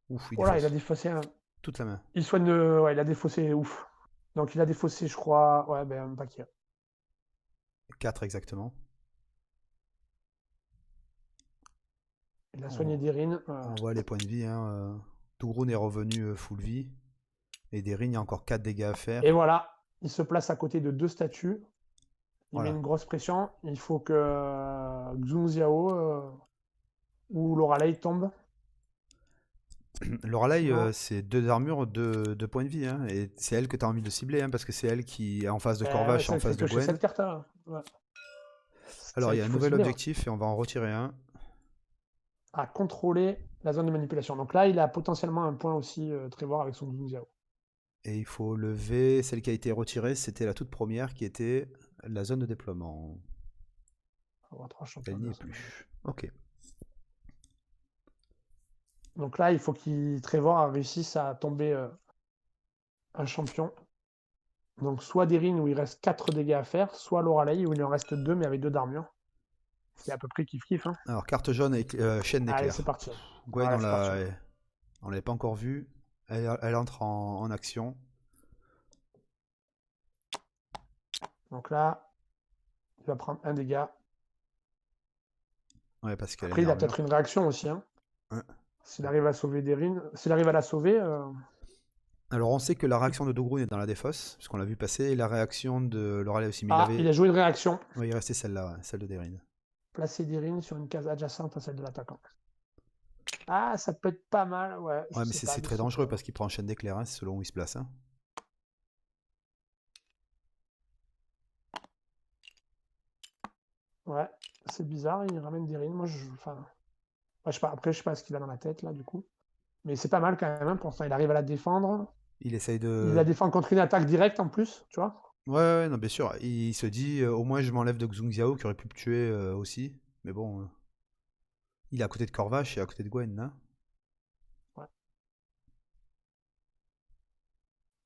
Ouf, il Voilà, il a défausse. défaussé un. Toute la main. Il soigne. Ouais, il a défaussé, ouf. Donc il a défaussé, je crois. Ouais, ben, un paquet. 4 exactement. Il a soigné On, Derine. on voit les points de vie. Hein, Dougroun est revenu full vie. Et Derin, il y a encore 4 dégâts à Et faire. voilà, il se place à côté de 2 statues. Il met Voilà. une grosse pression. Il faut que Xun Xiao ou Lorelei tombe. Lorelei, Sinon, c'est 2 armures, 2 points de vie. Hein, et c'est elle que tu as envie de cibler. Hein, parce que c'est elle qui est en face de ouais, Corvache et ça en lui fait face de piocher Gwen. cette carte-là. Ouais. C'est Alors, il elle y a un qu'il faut nouvel cibler. Ouais. objectif et on va en retirer un. À contrôler la zone de manipulation. Donc là, il a potentiellement un point aussi, Trevor, avec son Xun Xiao. Et il faut lever celle qui a été retirée. C'était la toute première qui était la zone de déploiement. On va avoir 3 champions Elle n'y est adversaires. plus. Ok. Donc là, il faut qu'il Trevor réussisse à tomber un champion. Donc soit Derine où il reste 4 dégâts à faire, soit Lorelei où il en reste 2 mais avec 2 d'armure. C'est à peu près kiff-kiff. Hein. Alors, carte jaune et chaîne Allez, c'est d'éclair. parti. Gwen, Voilà, c'est parti. on l'avait pas encore vue. Elle entre en action. Donc là, il va prendre un dégât. Ouais, parce qu'elle a Après, une il a armure. peut-être une réaction aussi. Hein. Ouais. S'il arrive à sauver Derine, s'il arrive à la sauver, Alors, on sait que la réaction de Dogrun est dans la défausse, puisqu'on l'a vu passer, et la réaction de Lorelei aussi. Mais il a joué une réaction. ouais, il restait celle-là, ouais, celle de Derine. Placer Derine sur une case adjacente à celle de l'attaquant. Ah, ça peut être pas mal, ouais. Je Ouais, mais sais pas, c'est je très sais dangereux pas. parce qu'il prend chaîne d'éclair, hein, c'est selon où il se place. Hein. Ouais, c'est bizarre, il ramène Derine. Moi, enfin, je sais pas. Après, je sais pas ce qu'il a dans la tête là, du coup. Mais c'est pas mal quand même. Hein, pour l'instant, il arrive à la défendre. Il essaye Il de. la défend contre une attaque directe en plus, tu vois. Ouais, ouais, non, bien sûr. Il se dit, au moins je m'enlève de Xung Xiao qui aurait pu me tuer aussi. Mais bon, il est à côté de Corvache et à côté de Gwen. Hein. Ouais.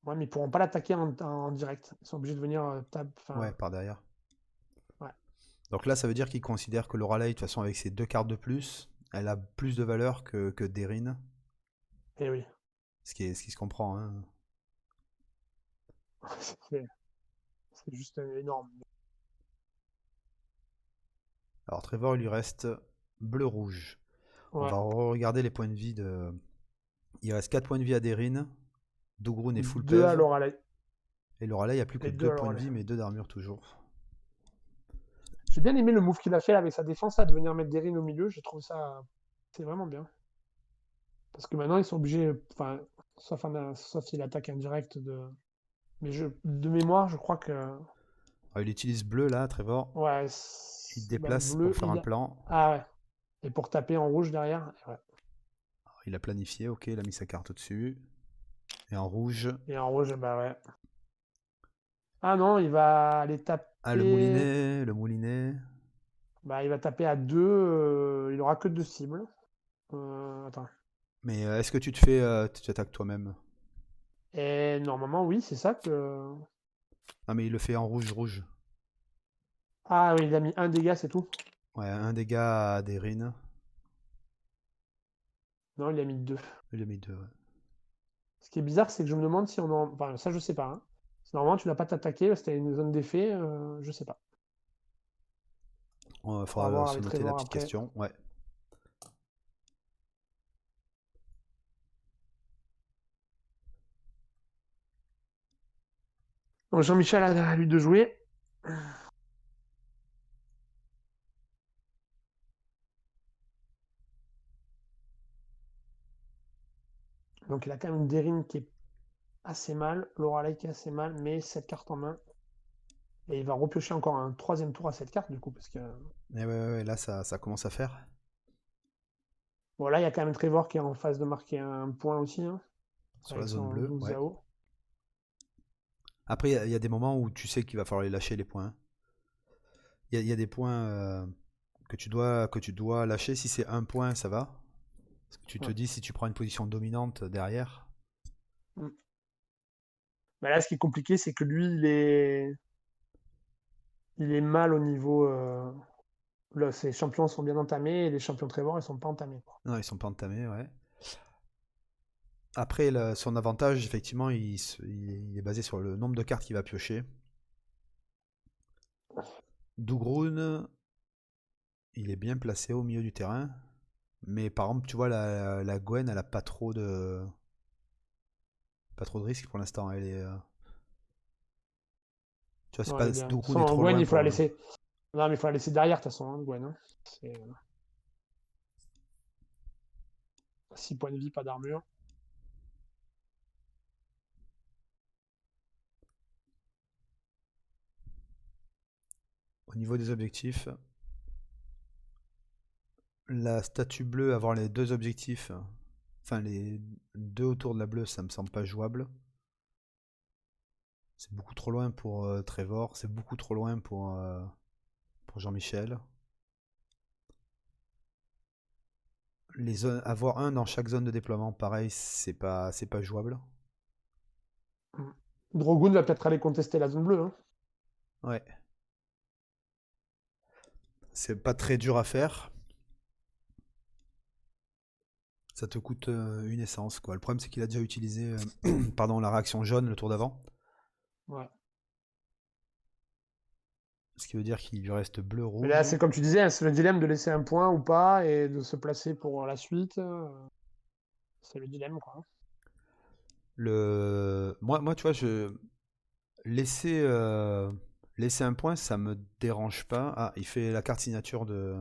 Ouais, mais ils pourront pas l'attaquer en direct. Ils sont obligés de venir Ouais, Enfin, par derrière. ouais. Donc là, ça veut dire qu'il considère que Lorelei, de toute façon, avec ses 2 cartes de plus, elle a plus de valeur que Derine. Et oui. Ce qui se comprend. Hein. c'est c'est juste énorme. Alors Trevor, il lui reste bleu-rouge. On Ouais. va regarder les points de vie de. Il reste 4 points de vie à Derine. Dougroun est full 2 à PEV. Lorelei. Et Lorelei, il n'y a plus que Les 2 deux à points de Lorelei. vie, mais 2 d'armure toujours. J'ai bien aimé le move qu'il a fait là, avec sa défense, là, de venir mettre Derine au milieu. Je trouve ça. C'est vraiment bien. Parce que maintenant, ils sont obligés. Enfin, sauf s'il attaque indirect de. Mais de mémoire, je crois que. Alors, il utilise bleu là, Trevor. Ouais, Il bah, déplace pour bleu, faire un plan. Ah ouais. Et pour taper en rouge derrière. Ouais. Alors, il a planifié, ok, il a mis sa carte au-dessus. Et en rouge. Et en rouge, bah ouais. Ah non, il va aller Ah, le taper. moulinet, le moulinet. Bah, il va taper à 2. Il aura que 2 cibles. Attends. Mais est-ce que tu te fais. Tu t'attaques toi-même? Et normalement, oui, c'est ça que. Ah, mais il le fait en rouge-rouge. Ah oui, il a mis un dégât, c'est tout. Ouais, un dégât à Derine. Non, il a mis 2. Il a mis 2, ouais. Ce qui est bizarre, c'est que je me demande si on en. Enfin, ça, je sais pas. Hein. Normalement, tu n'as pas t'attaquer parce que t'as une zone d'effet. Je sais pas. Il Faudra faudra voir se avec noter la Trevor petite après. question. Ouais. Donc, Jean-Michel a à lui de jouer. Donc, il a quand même une Derine qui est assez mal. Lorelei qui est assez mal, mais cette carte en main. Et il va repiocher encore un troisième tour à cette carte, du coup, parce que. Et ouais, là, ça commence à faire. Bon, là, il y a quand même Trevor qui est en phase de marquer un point aussi, hein, Sur la avec zone son bleue, Xun ouais. Xiao. Après, il y a des moments où tu sais qu'il va falloir les lâcher, les points. Il y a des points que tu dois lâcher. Si c'est un point, ça va. Parce que tu te Ouais. dis, si tu prends une position dominante derrière. Mm. Bah là, ce qui est compliqué, c'est que lui, il est mal au niveau. Là, ses champions sont bien entamés et les champions Trevor, ils sont pas entamés. Quoi. Non, ils sont pas entamés, ouais. Après, son avantage, effectivement, il est basé sur le nombre de cartes qu'il va piocher. Dougroun, il est bien placé au milieu du terrain. Mais par exemple, tu vois, la Gwen, elle a pas trop de risques pour l'instant. Elle est, tu vois, c'est Ouais, elle pas est bien. De toute Doku façon, n'est trop Gwen, loin il faut la pour. laisser. Non, mais il faut la laisser derrière, de toute façon, hein, Gwen, hein. C'est 6 points de vie, pas d'armure. Au niveau des objectifs, la statue bleue, avoir les deux objectifs, enfin les deux autour de la bleue, ça me semble pas jouable. C'est beaucoup trop loin pour Trevor, c'est beaucoup trop loin pour Jean-Michel. Les zones, avoir un dans chaque zone de déploiement, pareil, c'est pas jouable. Drogoon va peut-être aller contester la zone bleue, hein. Ouais. C'est pas très dur à faire. Ça te coûte une essence, quoi. Le problème, c'est qu'il a déjà utilisé pardon, la réaction jaune le tour d'avant. Ouais. Ce qui veut dire qu'il lui reste Mais bleu-rouge. là, c'est comme tu disais, hein, c'est le dilemme de laisser un point ou pas et de se placer pour la suite. C'est le dilemme, quoi. Moi, tu vois, laisser, laisser un point, ça me dérange pas. Ah, il fait la carte signature de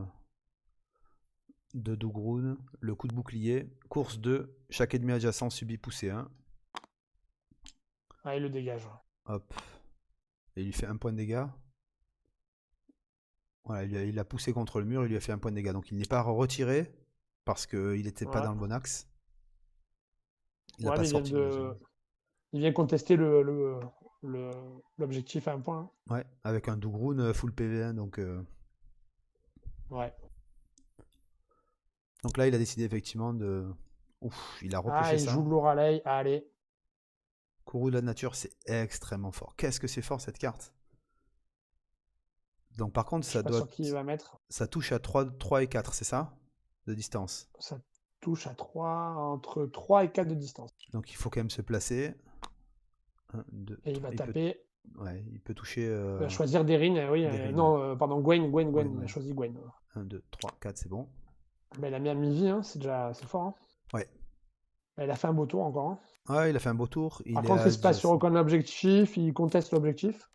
Dougroun. Le coup de bouclier. Course 2. Chaque ennemi adjacent subit poussée 1. Ah, il le dégage. Hop. Et il lui fait un point de dégâts. Voilà, il a poussé contre le mur, il lui a fait un point de dégâts. Donc il n'est pas retiré parce qu'il n'était pas Ouais. dans le bon axe. Il n'a Ouais, pas mais sorti de la zone. il vient contester l'objectif à un point, hein. Ouais, avec un Dougroun full PV1. Ouais. Donc là, il a décidé effectivement de. Ouf, il a Ah, repêché il ça. joue Loraleil. Allez. Kourou de la nature, c'est extrêmement fort. Qu'est-ce que c'est fort cette carte. Donc par contre, Je suis pas sûr qui il va mettre. ça touche à 3 et 4, c'est ça? De distance. Ça touche à 3, entre 3 et 4 de distance. Donc il faut quand même se placer. 1, 2, Et il 3. va taper. Ouais, il peut toucher Il va choisir Derin. Oui, des runes. Ouais. non, pardon, Gwen. Gwen, Il a ouais. choisi Gwen. 1, 2, 3, 4, c'est bon. Bah, il a mis à mi-vie, hein, c'est fort, hein. Ouais. Bah, il a fait un beau tour encore, hein. Ouais, il a fait un beau tour. Par Il est contre, il se passe sur adjacent. aucun objectif, il conteste l'objectif.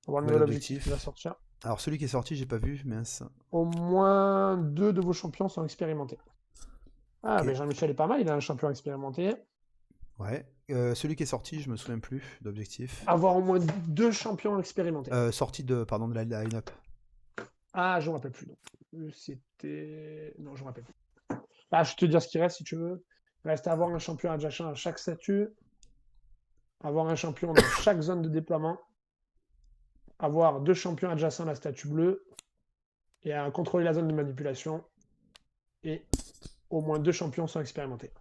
On va voir le Nouvel nouvel objectif qui va objectif. sortir. Alors celui qui est sorti, j'ai pas vu, mince. Au moins 2 de vos champions sont expérimentés. Ah, Ok. mais Jean-Michel est pas mal, il a un champion expérimenté. Ouais. Celui qui est sorti, je me souviens plus d'objectif. Avoir au moins 2 champions expérimentés. Sorti pardon, de la line-up. Ah, je me rappelle plus. C'était. Non, je me rappelle plus. Ah, je vais te dire ce qui reste si tu veux. Il reste à avoir un champion adjacent à chaque statue, avoir un champion dans chaque zone de déploiement, avoir 2 champions adjacents à la statue bleue, et à contrôler la zone de manipulation, et au moins 2 champions sont expérimentés.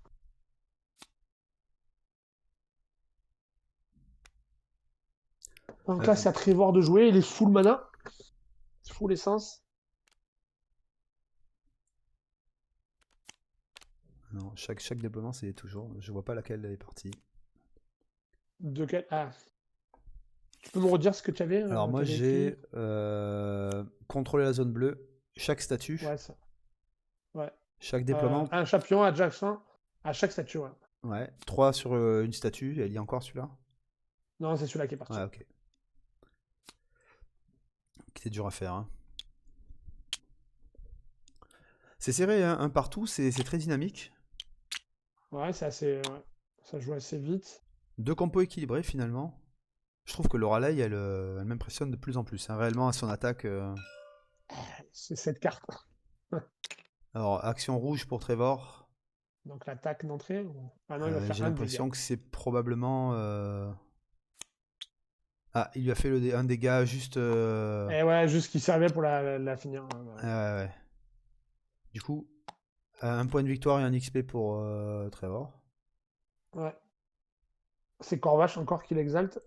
Donc là, c'est à Trevor de jouer, il est full mana, full essence. Non, chaque déploiement, c'est toujours. Je vois pas laquelle est partie. De quel... Ah. Tu peux me redire ce que tu avais, Alors moi, t'avais écrit? j'ai contrôler la zone bleue. Chaque statue, Ouais, ça. Ouais. chaque déploiement. Un champion adjacent à chaque statue, ouais. Ouais. 3 sur une statue. Elle y est encore celui-là? Non, c'est celui-là qui est Ouais, parti. ok. C'était dur à faire. Hein. C'est serré, hein, un partout, c'est très dynamique. Ouais, c'est assez. Ouais. Ça joue assez vite. Deux compos équilibrés finalement. Je trouve que Lorelei, elle m'impressionne de plus en plus. Hein. Réellement, à son attaque. C'est cette carte. Alors, action rouge pour Trevor. Donc l'attaque d'entrée. Ah non, il va faire J'ai un dégât. l'impression que c'est probablement. Ah, il lui a fait un dégât juste. Et ouais, juste qui servait pour la finir. Ouais, ouais. Du coup, un point de victoire et un XP pour Trevor. Ouais. C'est Corvache encore qui l'exalte.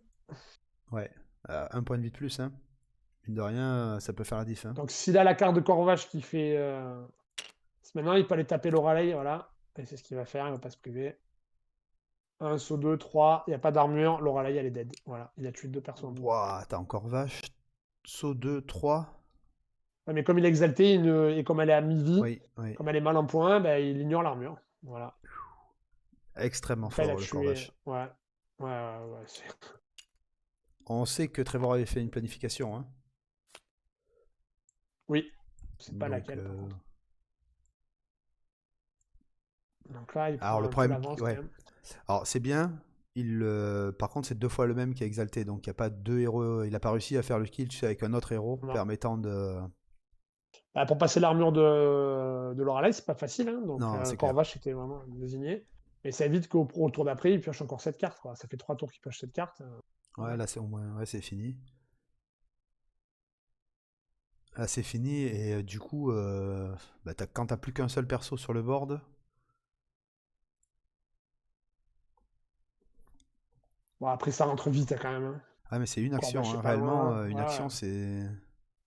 Ouais. Un point de vie de plus, hein. Mine de rien, ça peut faire la diff. Hein. Donc s'il a la carte de Corvache qui fait. Maintenant, il peut aller taper l'Oraleil, voilà. Et c'est ce qu'il va faire, il va pas se priver. 1 saut 2, 3, il n'y a pas d'armure, l'Oraleil elle est dead. Voilà, il a tué 2 personnes en tout. Ouah, t'as encore vache. Saut 2, 3. Ouais, mais comme il est exalté, et comme elle est à mi-vie, Oui, oui. comme elle est mal en point, ben, il ignore l'armure. Voilà. Extrêmement Donc là, il a fort le tué. Corvache. Ouais. Ouais, ouais, ouais. On sait que Trevor avait fait une planification, hein. Oui. C'est pas Donc, laquelle, par contre. Donc là, il alors prend le un peu problème, l'avance quand ouais. même. Alors c'est bien. Par contre, c'est deux fois le même qui est exalté, donc il n'y a pas deux héros. Il n'a pas réussi à faire le kill, tu sais, avec un autre héros Non. permettant de. Bah, pour passer l'armure de Lorelai, c'est pas facile, hein. Donc Non, c'est clair. Corvache était vraiment désigné. Mais ça évite qu'au tour d'après, il pioche encore cette carte, quoi. Ça fait 3 tours qu'il pioche cette carte. Ouais, Voilà. là c'est au moins, ouais, c'est fini. Là c'est fini et du coup, bah, quand t'as plus qu'un seul perso sur le board, Bon, après, ça rentre vite, hein, quand même, hein. ah mais c'est une action, Corvache, hein. c'est pas Réellement, loin. une Ouais, ouais. action c'est.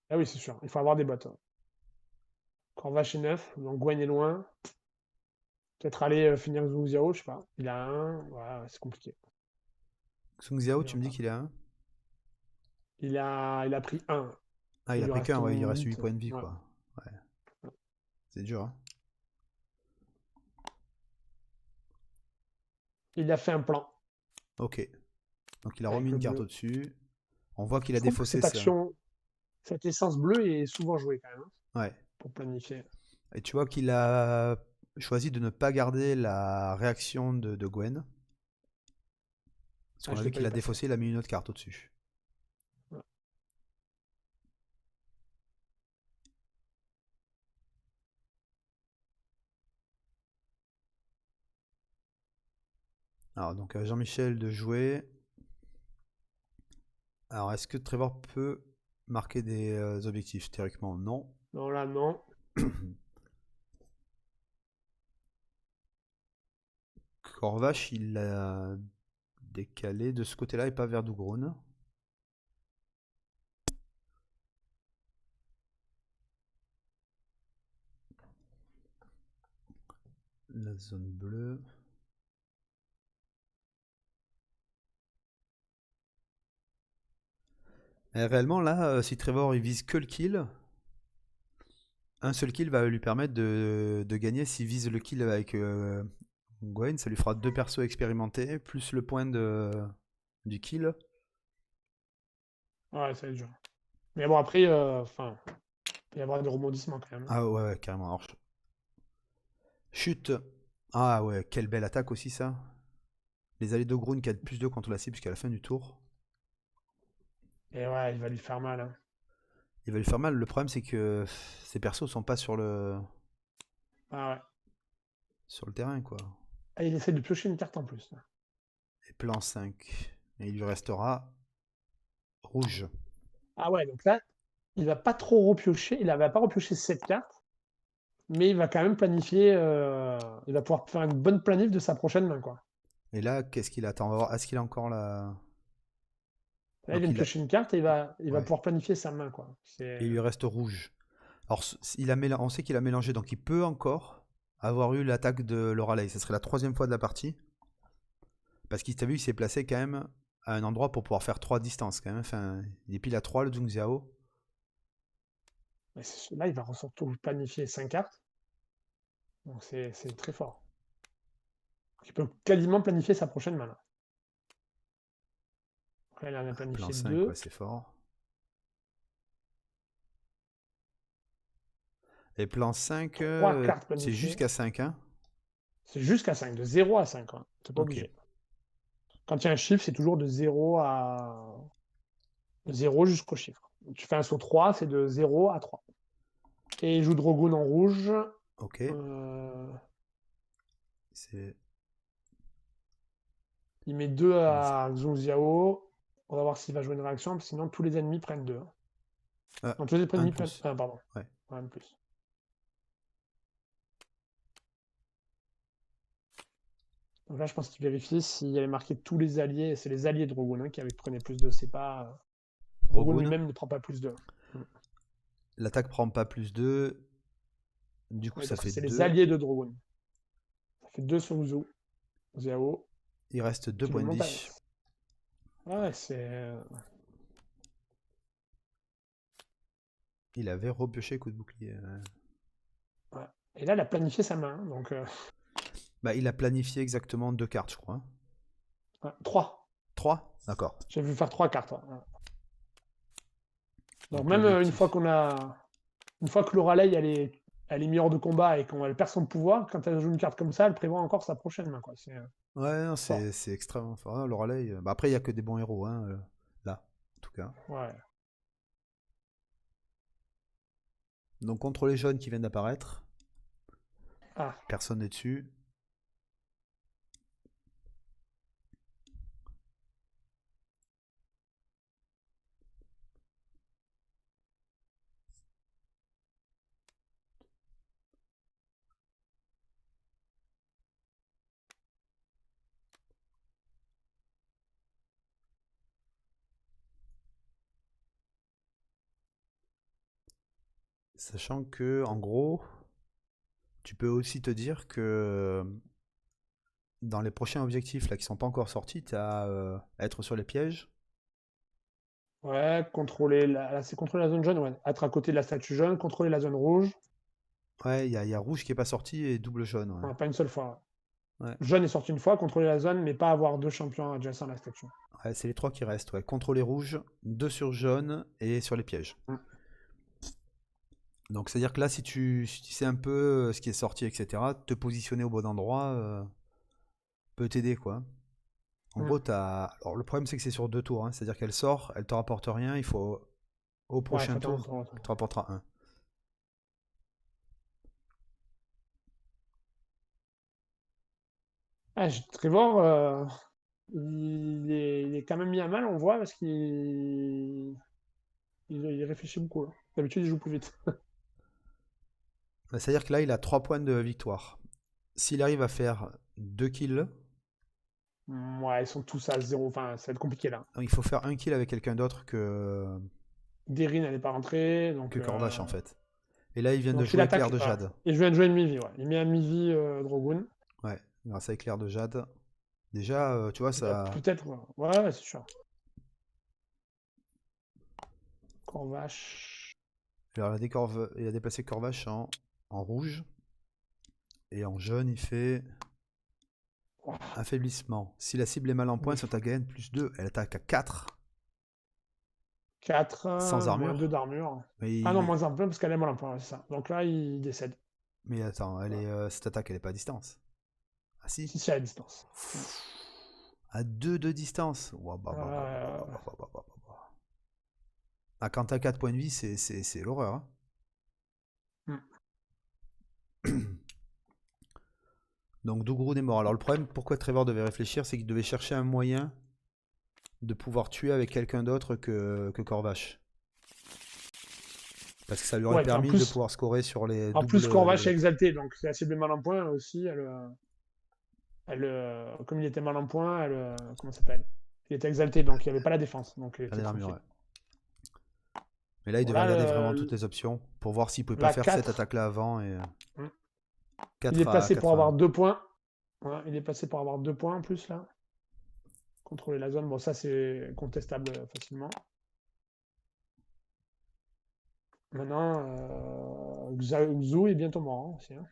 Ah oui, c'est sûr. Il faut avoir des bottes, hein. Corvache est 9, donc Gwen est loin. Peut-être aller finir Zhu Xiao, je sais pas. Il a un. Ouais, c'est compliqué. Xung Xiao, Il est tu en me dis bas. qu'il a un. Il a pris un. Ah, il Il a lui pris reste qu'un, ouais, il reste 8 8. points de vie Voilà. quoi. Ouais, c'est dur, hein. Il a fait un plan Ok. Donc il a remis avec une le carte bleu. au-dessus. On voit qu'il a Je trouve que défaussé cette ça. action, cette essence bleue est souvent jouée quand même, hein, Ouais. pour planifier. Et tu vois qu'il a choisi de ne pas garder la réaction de Gwen. Parce Ah, qu'on a je vu l'ai pas qu'il vu a passer. défaussé, il a mis une autre carte au-dessus. Ouais. Alors, donc Jean-Michel de jouer. Alors, est-ce que Trevor peut marquer des objectifs? Théoriquement, non. Non, là, non. Corvache, il a décalé de ce côté-là et pas vers Dougroun. La zone bleue. Et réellement, là, si Trevor il vise que le kill, un seul kill va lui permettre de gagner. S'il vise le kill avec Gwen, ça lui fera deux persos expérimentés, plus le point du kill. Ouais, ça va être dur. Mais bon, après, enfin, il peut y avoir des rebondissements quand même, hein. Ah ouais, ouais, carrément. Alors, chute. Ah ouais, quelle belle attaque aussi ça. Les allées de Grun qui a plus 2 contre la cible jusqu'à la fin du tour. Et ouais, il va lui faire mal, hein. Il va lui faire mal. Le problème c'est que ces persos sont pas Ah ouais. sur le terrain quoi. Ah, il essaie de piocher une carte en plus, là. Et plan 5. Et il lui restera rouge. Ah ouais, donc là, il va pas trop repiocher. Il va pas repiocher cette carte, mais il va quand même planifier. Il va pouvoir faire une bonne planif de sa prochaine main, quoi. Et là, qu'est-ce qu'il attend? On va voir. Est-ce qu'il a encore la. Là, il Donc vient de il a. piocher une carte et il va Ouais. pouvoir planifier sa main, quoi. Et il lui reste rouge. Alors on sait qu'il a mélangé, donc il peut encore avoir eu l'attaque de Lorelei. Ce serait la troisième fois de la partie. Parce qu'il t'a vu, il s'est placé quand même à un endroit pour pouvoir faire 3 distances quand même. Enfin, il est pile à 3 le Zhong Xiao. Là, il va surtout planifier 5 cartes. Donc c'est très fort. Il peut quasiment planifier sa prochaine main, là. Après, il en a Plan planifié 5, ouais, 2. c'est fort. Et plan 5, 3 cartes c'est planifiées. jusqu'à 5, hein. C'est jusqu'à 5, de 0 à 5, hein. C'est pas Ok. obligé. Quand il y a un chiffre, c'est toujours de 0 jusqu'au chiffre. Tu fais un saut 3, c'est de 0 à 3. Et il joue Drogoon en rouge. Ok. Euh, C'est il met 2 à Xu Xiao. On va voir s'il va jouer une réaction, parce que sinon tous les ennemis prennent 2. Non, tous les un de ennemis prennent. plus. Ah, pardon. Ouais. Un de plus. Donc là, je pense qu'il vérifie s'il y avait marqué tous les alliés. C'est les alliés de Drogoon, hein, qui prenaient plus 2. C'est pas. Drogoon Rogun. lui-même ne prend pas plus 2. L'attaque prend pas plus 2. Du coup, Oui, ça parce que fait c'est les 2. alliés de Drogoon. Ça fait 2 sur Xu Xiao. Il reste 2 Qui lui points de monte à. vie. Ouais, c'est. Il avait repioché coup de bouclier. Ouais. Et là, il a planifié sa main. Donc, Bah, il a planifié exactement 2 cartes, je crois. Hein. ouais, 3. 3? D'accord. J'ai vu faire 3 cartes. Ouais. Donc, Donc même l'objectif. une fois que Loraleil elle est mise hors de combat et qu'elle perd son pouvoir, quand elle joue une carte comme ça, elle prévoit encore sa prochaine main. Quoi. C'est Ouais, non, fort. c'est extrêmement fort. Ah, Loreley, bah après, il n'y a que des bons héros, hein, là, en tout cas. Ouais. Donc contre les jeunes qui viennent d'apparaître, Ah, personne n'est dessus. Sachant que, en gros, tu peux aussi te dire que dans les prochains objectifs là qui sont pas encore sortis, tu as être sur les pièges. ouais, là, c'est contrôler la zone jaune, ouais. Être à côté de la statue jaune, contrôler la zone rouge. Ouais, il y a rouge qui est pas sorti et double jaune. Ouais. Ouais, pas une seule fois. Ouais. Jaune est sorti une fois, contrôler la zone, mais pas avoir 2 champions adjacents à la statue. Ouais, c'est les 3 qui restent. Ouais. Contrôler rouge, 2 sur jaune et sur les pièges. Mm. Donc c'est-à-dire que là, si tu sais un peu ce qui est sorti, etc., te positionner au bon endroit peut t'aider, quoi. En Mm. gros, alors le problème c'est que c'est sur 2 tours, hein. C'est-à-dire qu'elle sort, elle te rapporte rien, il faut au Ouais, il prochain faut attendre un tour, tour. elle te rapportera un. Ah, Trevor, il est quand même mis à mal, on voit, parce il réfléchit beaucoup. Là. D'habitude, il joue plus vite. Bah, c'est-à-dire que là, il a 3 points de victoire. S'il arrive à faire 2 kills, Ouais, ils sont tous à 0. Enfin, ça va être compliqué là. il faut faire un kill avec quelqu'un d'autre Derin, elle n'est pas rentrée. que Corvache en fait. Et là, il vient de Donc il jouer Éclair attaque. de Voilà. Jade. Il vient de jouer une mi-vie. Ouais. Il met à mi-vie Drogoon. Ouais, grâce à Éclair de Jade. Déjà, tu vois, Il va ça. peut-être. Ouais, c'est sûr. Corvache. Alors, il a déplacé Corvache en rouge. Et en jaune, il fait Ouah, affaiblissement. Si la cible est mal en point, des son attaque gagne +2. Elle attaque à 4. 4, Sans moins 2 armure. d'armure. Ah non, Mais, moins 1 parce qu'elle est mal en point, ouais, c'est ça. Donc là, il décède. mais attends, Voilà. cette attaque, elle est pas à distance. Ah si. Si c'est à la distance. À 2 de distance. Ouah, bah, bah, bah, bah, bah, Euh, bah, bah, bah, bah, bah. Ah, quand t'as 4 points de vie, c'est l'horreur. Hein. hmm. Donc Dougroun est mort. Alors le problème, pourquoi Trevor devait réfléchir, c'est qu'il devait chercher un moyen de pouvoir tuer avec quelqu'un d'autre que Corvache. Parce que ça lui aurait Ouais, puis permis de pouvoir scorer sur les en plus, doubles Corvache est level up. exalté. Donc si la cible est mal en point aussi, comme il était mal en point, comment ça s'appelle? Il était exalté, donc il n'y avait pas la défense. Donc il Pas était d'armure, tranquille. ouais. Mais là, il Bon, devait là, regarder vraiment toutes les options pour voir s'il pouvait pas la faire cette 4, attaque-là avant. Et hmm. Il est 4 à placé pour 4 à avoir 1. 2 points. Ouais, il est placé pour avoir 2 points en plus, là. Contrôler la zone, bon, ça c'est contestable facilement. Maintenant, Xu est bientôt mort hein, aussi. Hein.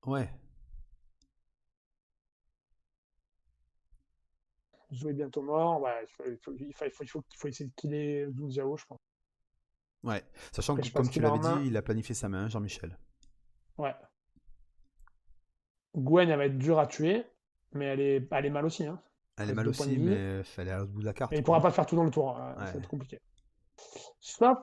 Ouais. Xu est bientôt mort. Ouais, il faut essayer de killer Xu Xiao, je pense. Ouais. Sachant Après, que, je sais pas comme ce tu qu'il a l'avais en dit, main. il a planifié sa main, Jean-Michel. Ouais. Gwen, elle va être dure à tuer, mais elle est mal aussi. Hein. Il Elle est reste mal 2 points de aussi, vie. mais fallait aller au bout de la Et carte, il quoi. pourra Hein. pas faire tout dans le tour. Ça va Ouais. être compliqué. Sauf,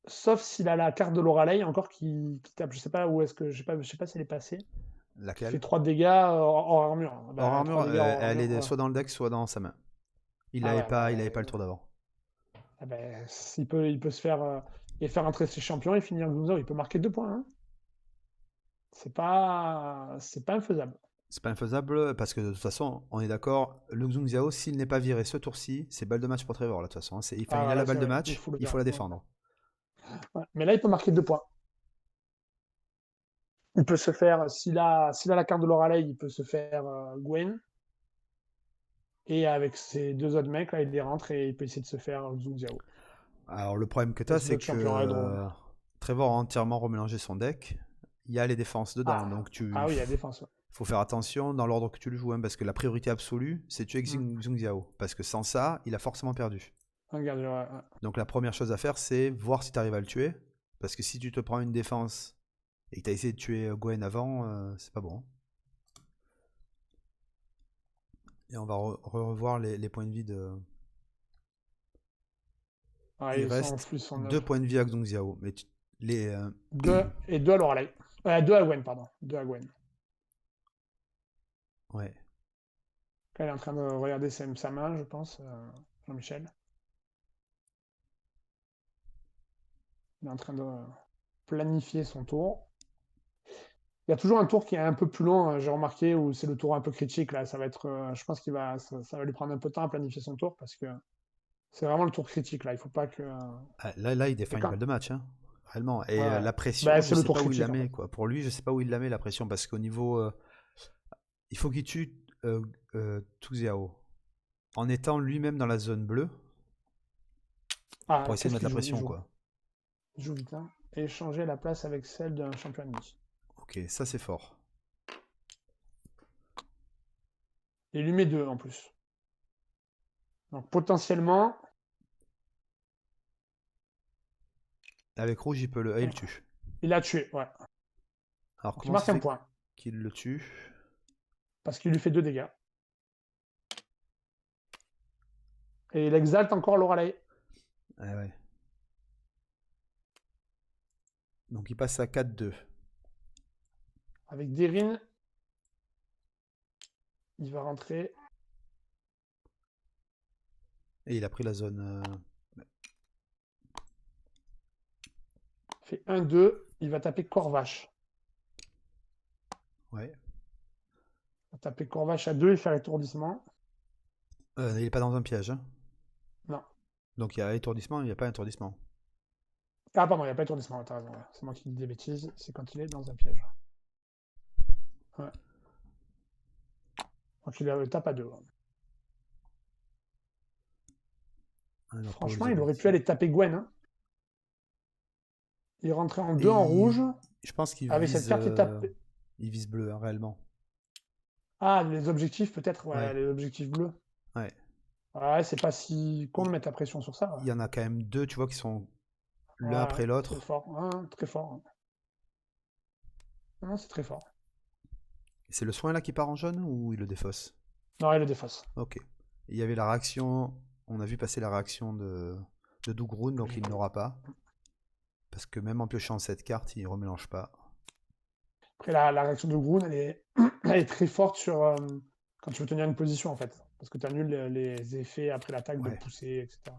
sauf s'il a la carte de Loraleil encore qui tape. Je sais pas où est-ce que. Je sais pas si elle est passée. Qui fait Laquelle? 3 dégâts hors armure. Hors Bah, 3 armure, dégâts hors elle armure. est Ouais. soit dans le deck, soit dans sa main. Ah ouais, Il avait pas le tour d'avant. il peut se faire et faire entrer ses champions et finir loser. Il peut marquer 2 points. Hein. C'est pas infaisable. C'est pas infaisable parce que de toute façon, on est d'accord, le Xun Xiao, s'il n'est pas viré ce tour-ci, c'est balle de match pour Trevor là, de toute façon. Hein. Enfin, Ah il a la voilà, balle c'est de vrai. Il match, faut le il faire. faut la Ouais. défendre. Ouais. Mais là, il peut marquer 2 points. Il peut se faire, s'il a la carte de Loraleil, il peut se faire Gwen. Et avec ses 2 autres mecs, là, il les rentre et il peut essayer de se faire Xu Xiao. Alors le problème que tu as, Parce que c'est notre que champion Redron. Trevor a entièrement remélangé son deck. Il y a les défenses dedans, Ah, donc ah oui, il y a défense. Ouais. faut faire attention dans l'ordre que tu le joues, hein, parce que la priorité absolue, c'est tuer Hmm. Zhong Xiao. Parce que sans ça, il a forcément perdu. Regarde, ouais. Donc la première chose à faire, c'est voir si tu arrives à le tuer. Parce que si tu te prends une défense et que tu as essayé de tuer Gwen avant, c'est pas bon. Et on va revoir les points de vie de... Ah, Il ils sont en reste flux, sont 2 neufs. points de vie à Zhong Xiao. Mais les... Deux, et deux à Lorelei. 2 à Gwen, pardon. 2 à Gwen. Ouais. Elle est en train de regarder sa main, je pense, Jean-Michel. Il est en train de planifier son tour. Il y a toujours un tour qui est un peu plus long, j'ai remarqué, où c'est le tour un peu critique. Là, ça va être, je pense ça va lui prendre un peu de temps à planifier son tour parce que c'est vraiment le tour critique. Là, il faut pas que. Ah, là, il défend Et une quand... balle de match, hein, réellement. Et Ouais. la Bah, pression, je c'est le sais tour pas où il la critique en met, fait. quoi. Pour lui, je sais pas où il la met, la pression, parce qu'au niveau... il faut qu'il tue Tu Xiao en étant lui-même dans la zone bleue pour Ah, essayer de qu'est-ce mettre qu'il la joue? pression, quoi. Il joue vite, hein. Échanger la place avec celle d'un champion ennemi. Ok, ça c'est fort. Et il lui met 2 en plus. Donc potentiellement. Avec rouge, il peut le... Ah, il le tue. Il l'a tué, ouais. Alors Donc il comment ça marque se un fait point. qu'il le tue? Parce qu'il lui fait 2 dégâts. Et il exalte encore Lorelei. Ah ouais. Donc il passe à 4-2. Avec Derin, il va rentrer. Et il a pris la zone... Il fait 1-2. Il va taper Corvache. Ouais. Il va taper Corvache à 2 et faire étourdissement. Il est pas dans un piège, hein. Non. Donc il y a étourdissement, il n'y a pas étourdissement. Ah, pardon, il n'y a pas étourdissement. T'as raison. Ouais. C'est moi qui dis des bêtises. C'est quand il est dans un piège. Ouais. Donc il tape à 2. Ouais. Alors, Franchement, il aurait pu aller taper Gwen. Hein. Il rentrait en 2 en rouge. Je pense qu'il Avec cette carte, il vise bleu, hein, réellement. Ah, les objectifs, peut-être. Ouais, Ouais. les objectifs bleus. Ouais. Ouais, c'est pas si con de mettre la pression sur ça. Ouais. Il y en a quand même 2, tu vois, qui sont l'un Ouais, après très l'autre. fort. Ouais, très fort. Non, c'est très fort. C'est le soin là qui part en jaune ou il le défausse? Non, il le défausse. Ok. Il y avait la réaction, on a vu passer la réaction de Dougroun, donc il n'aura pas. Parce que même en piochant cette carte, il ne remélange pas. Après, la réaction de Groon, elle est très forte sur quand tu veux tenir une position, en fait. Parce que tu annules les effets après l'attaque de Ouais. pousser, etc.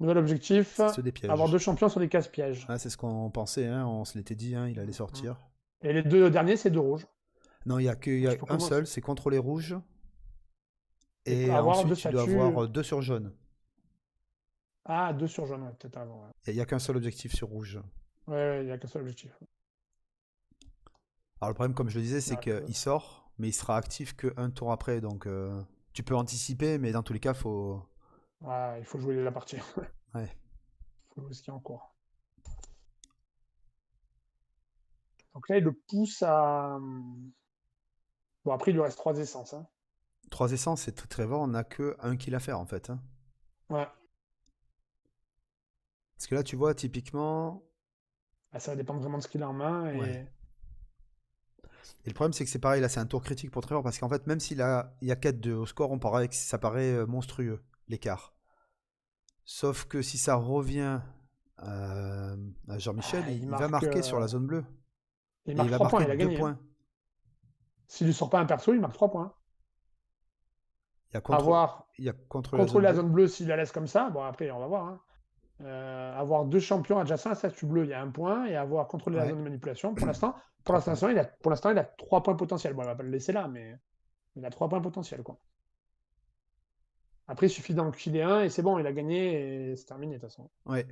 Nouvel objectif, C'est ceux des pièges. avoir 2 champions sur des cases pièges. Ah, c'est ce qu'on pensait, hein, on se l'était dit, hein, il allait sortir. Et les 2 derniers, c'est 2 rouges. Non, il y a peux un commencer. seul, c'est contrôler rouge. Et Et avoir 2 ensuite, tu dois statues. avoir 2 sur jaune. Ah, 2 sur jaune, ouais, peut-être avant. Ouais, Il n'y a qu'un seul objectif sur rouge. ouais, il n'y a qu'un seul objectif. Alors le problème, comme je le disais, c'est Ouais, qu'il sort, mais il sera actif qu'un tour après. Donc tu peux anticiper, mais dans tous les cas, faut... ouais, il faut jouer la partie. Ouais. Il faut jouer ce qui est en cours. Donc là, il le pousse à... Bon, après, il lui reste 3 essences. Hein. 3 essences, c'est très très fort, on n'a que un kill à faire en fait. Hein. Ouais. Parce que là, tu vois, typiquement... Ah, ça va dépendre vraiment de ce qu'il a en main. Et... Ouais. Et le problème, c'est que c'est pareil, là, c'est un tour critique pour Trevor, parce qu'en fait, même il y a 4-2 au score, ça paraît monstrueux, l'écart. Sauf que si ça revient à Jean-Michel, il va marquer sur la zone bleue. Il Et marque il va 3 points, marquer il a 2 gagné. points. Hein. S'il ne sort pas un perso, il marque 3 points. Il y a il y a contrôler la zone bleue s'il la laisse comme ça. Bon, après, on va voir. Hein. Avoir 2 champions adjacents à statut bleu, il y a 1 point. Et avoir contrôlé la zone de manipulation, pour l'instant, il a 3 points potentiels. Bon, il va pas le laisser là, mais il a 3 points potentiels. Quoi. Après, il suffit d'en killer un et c'est bon, il a gagné et c'est terminé de toute façon. Ouais.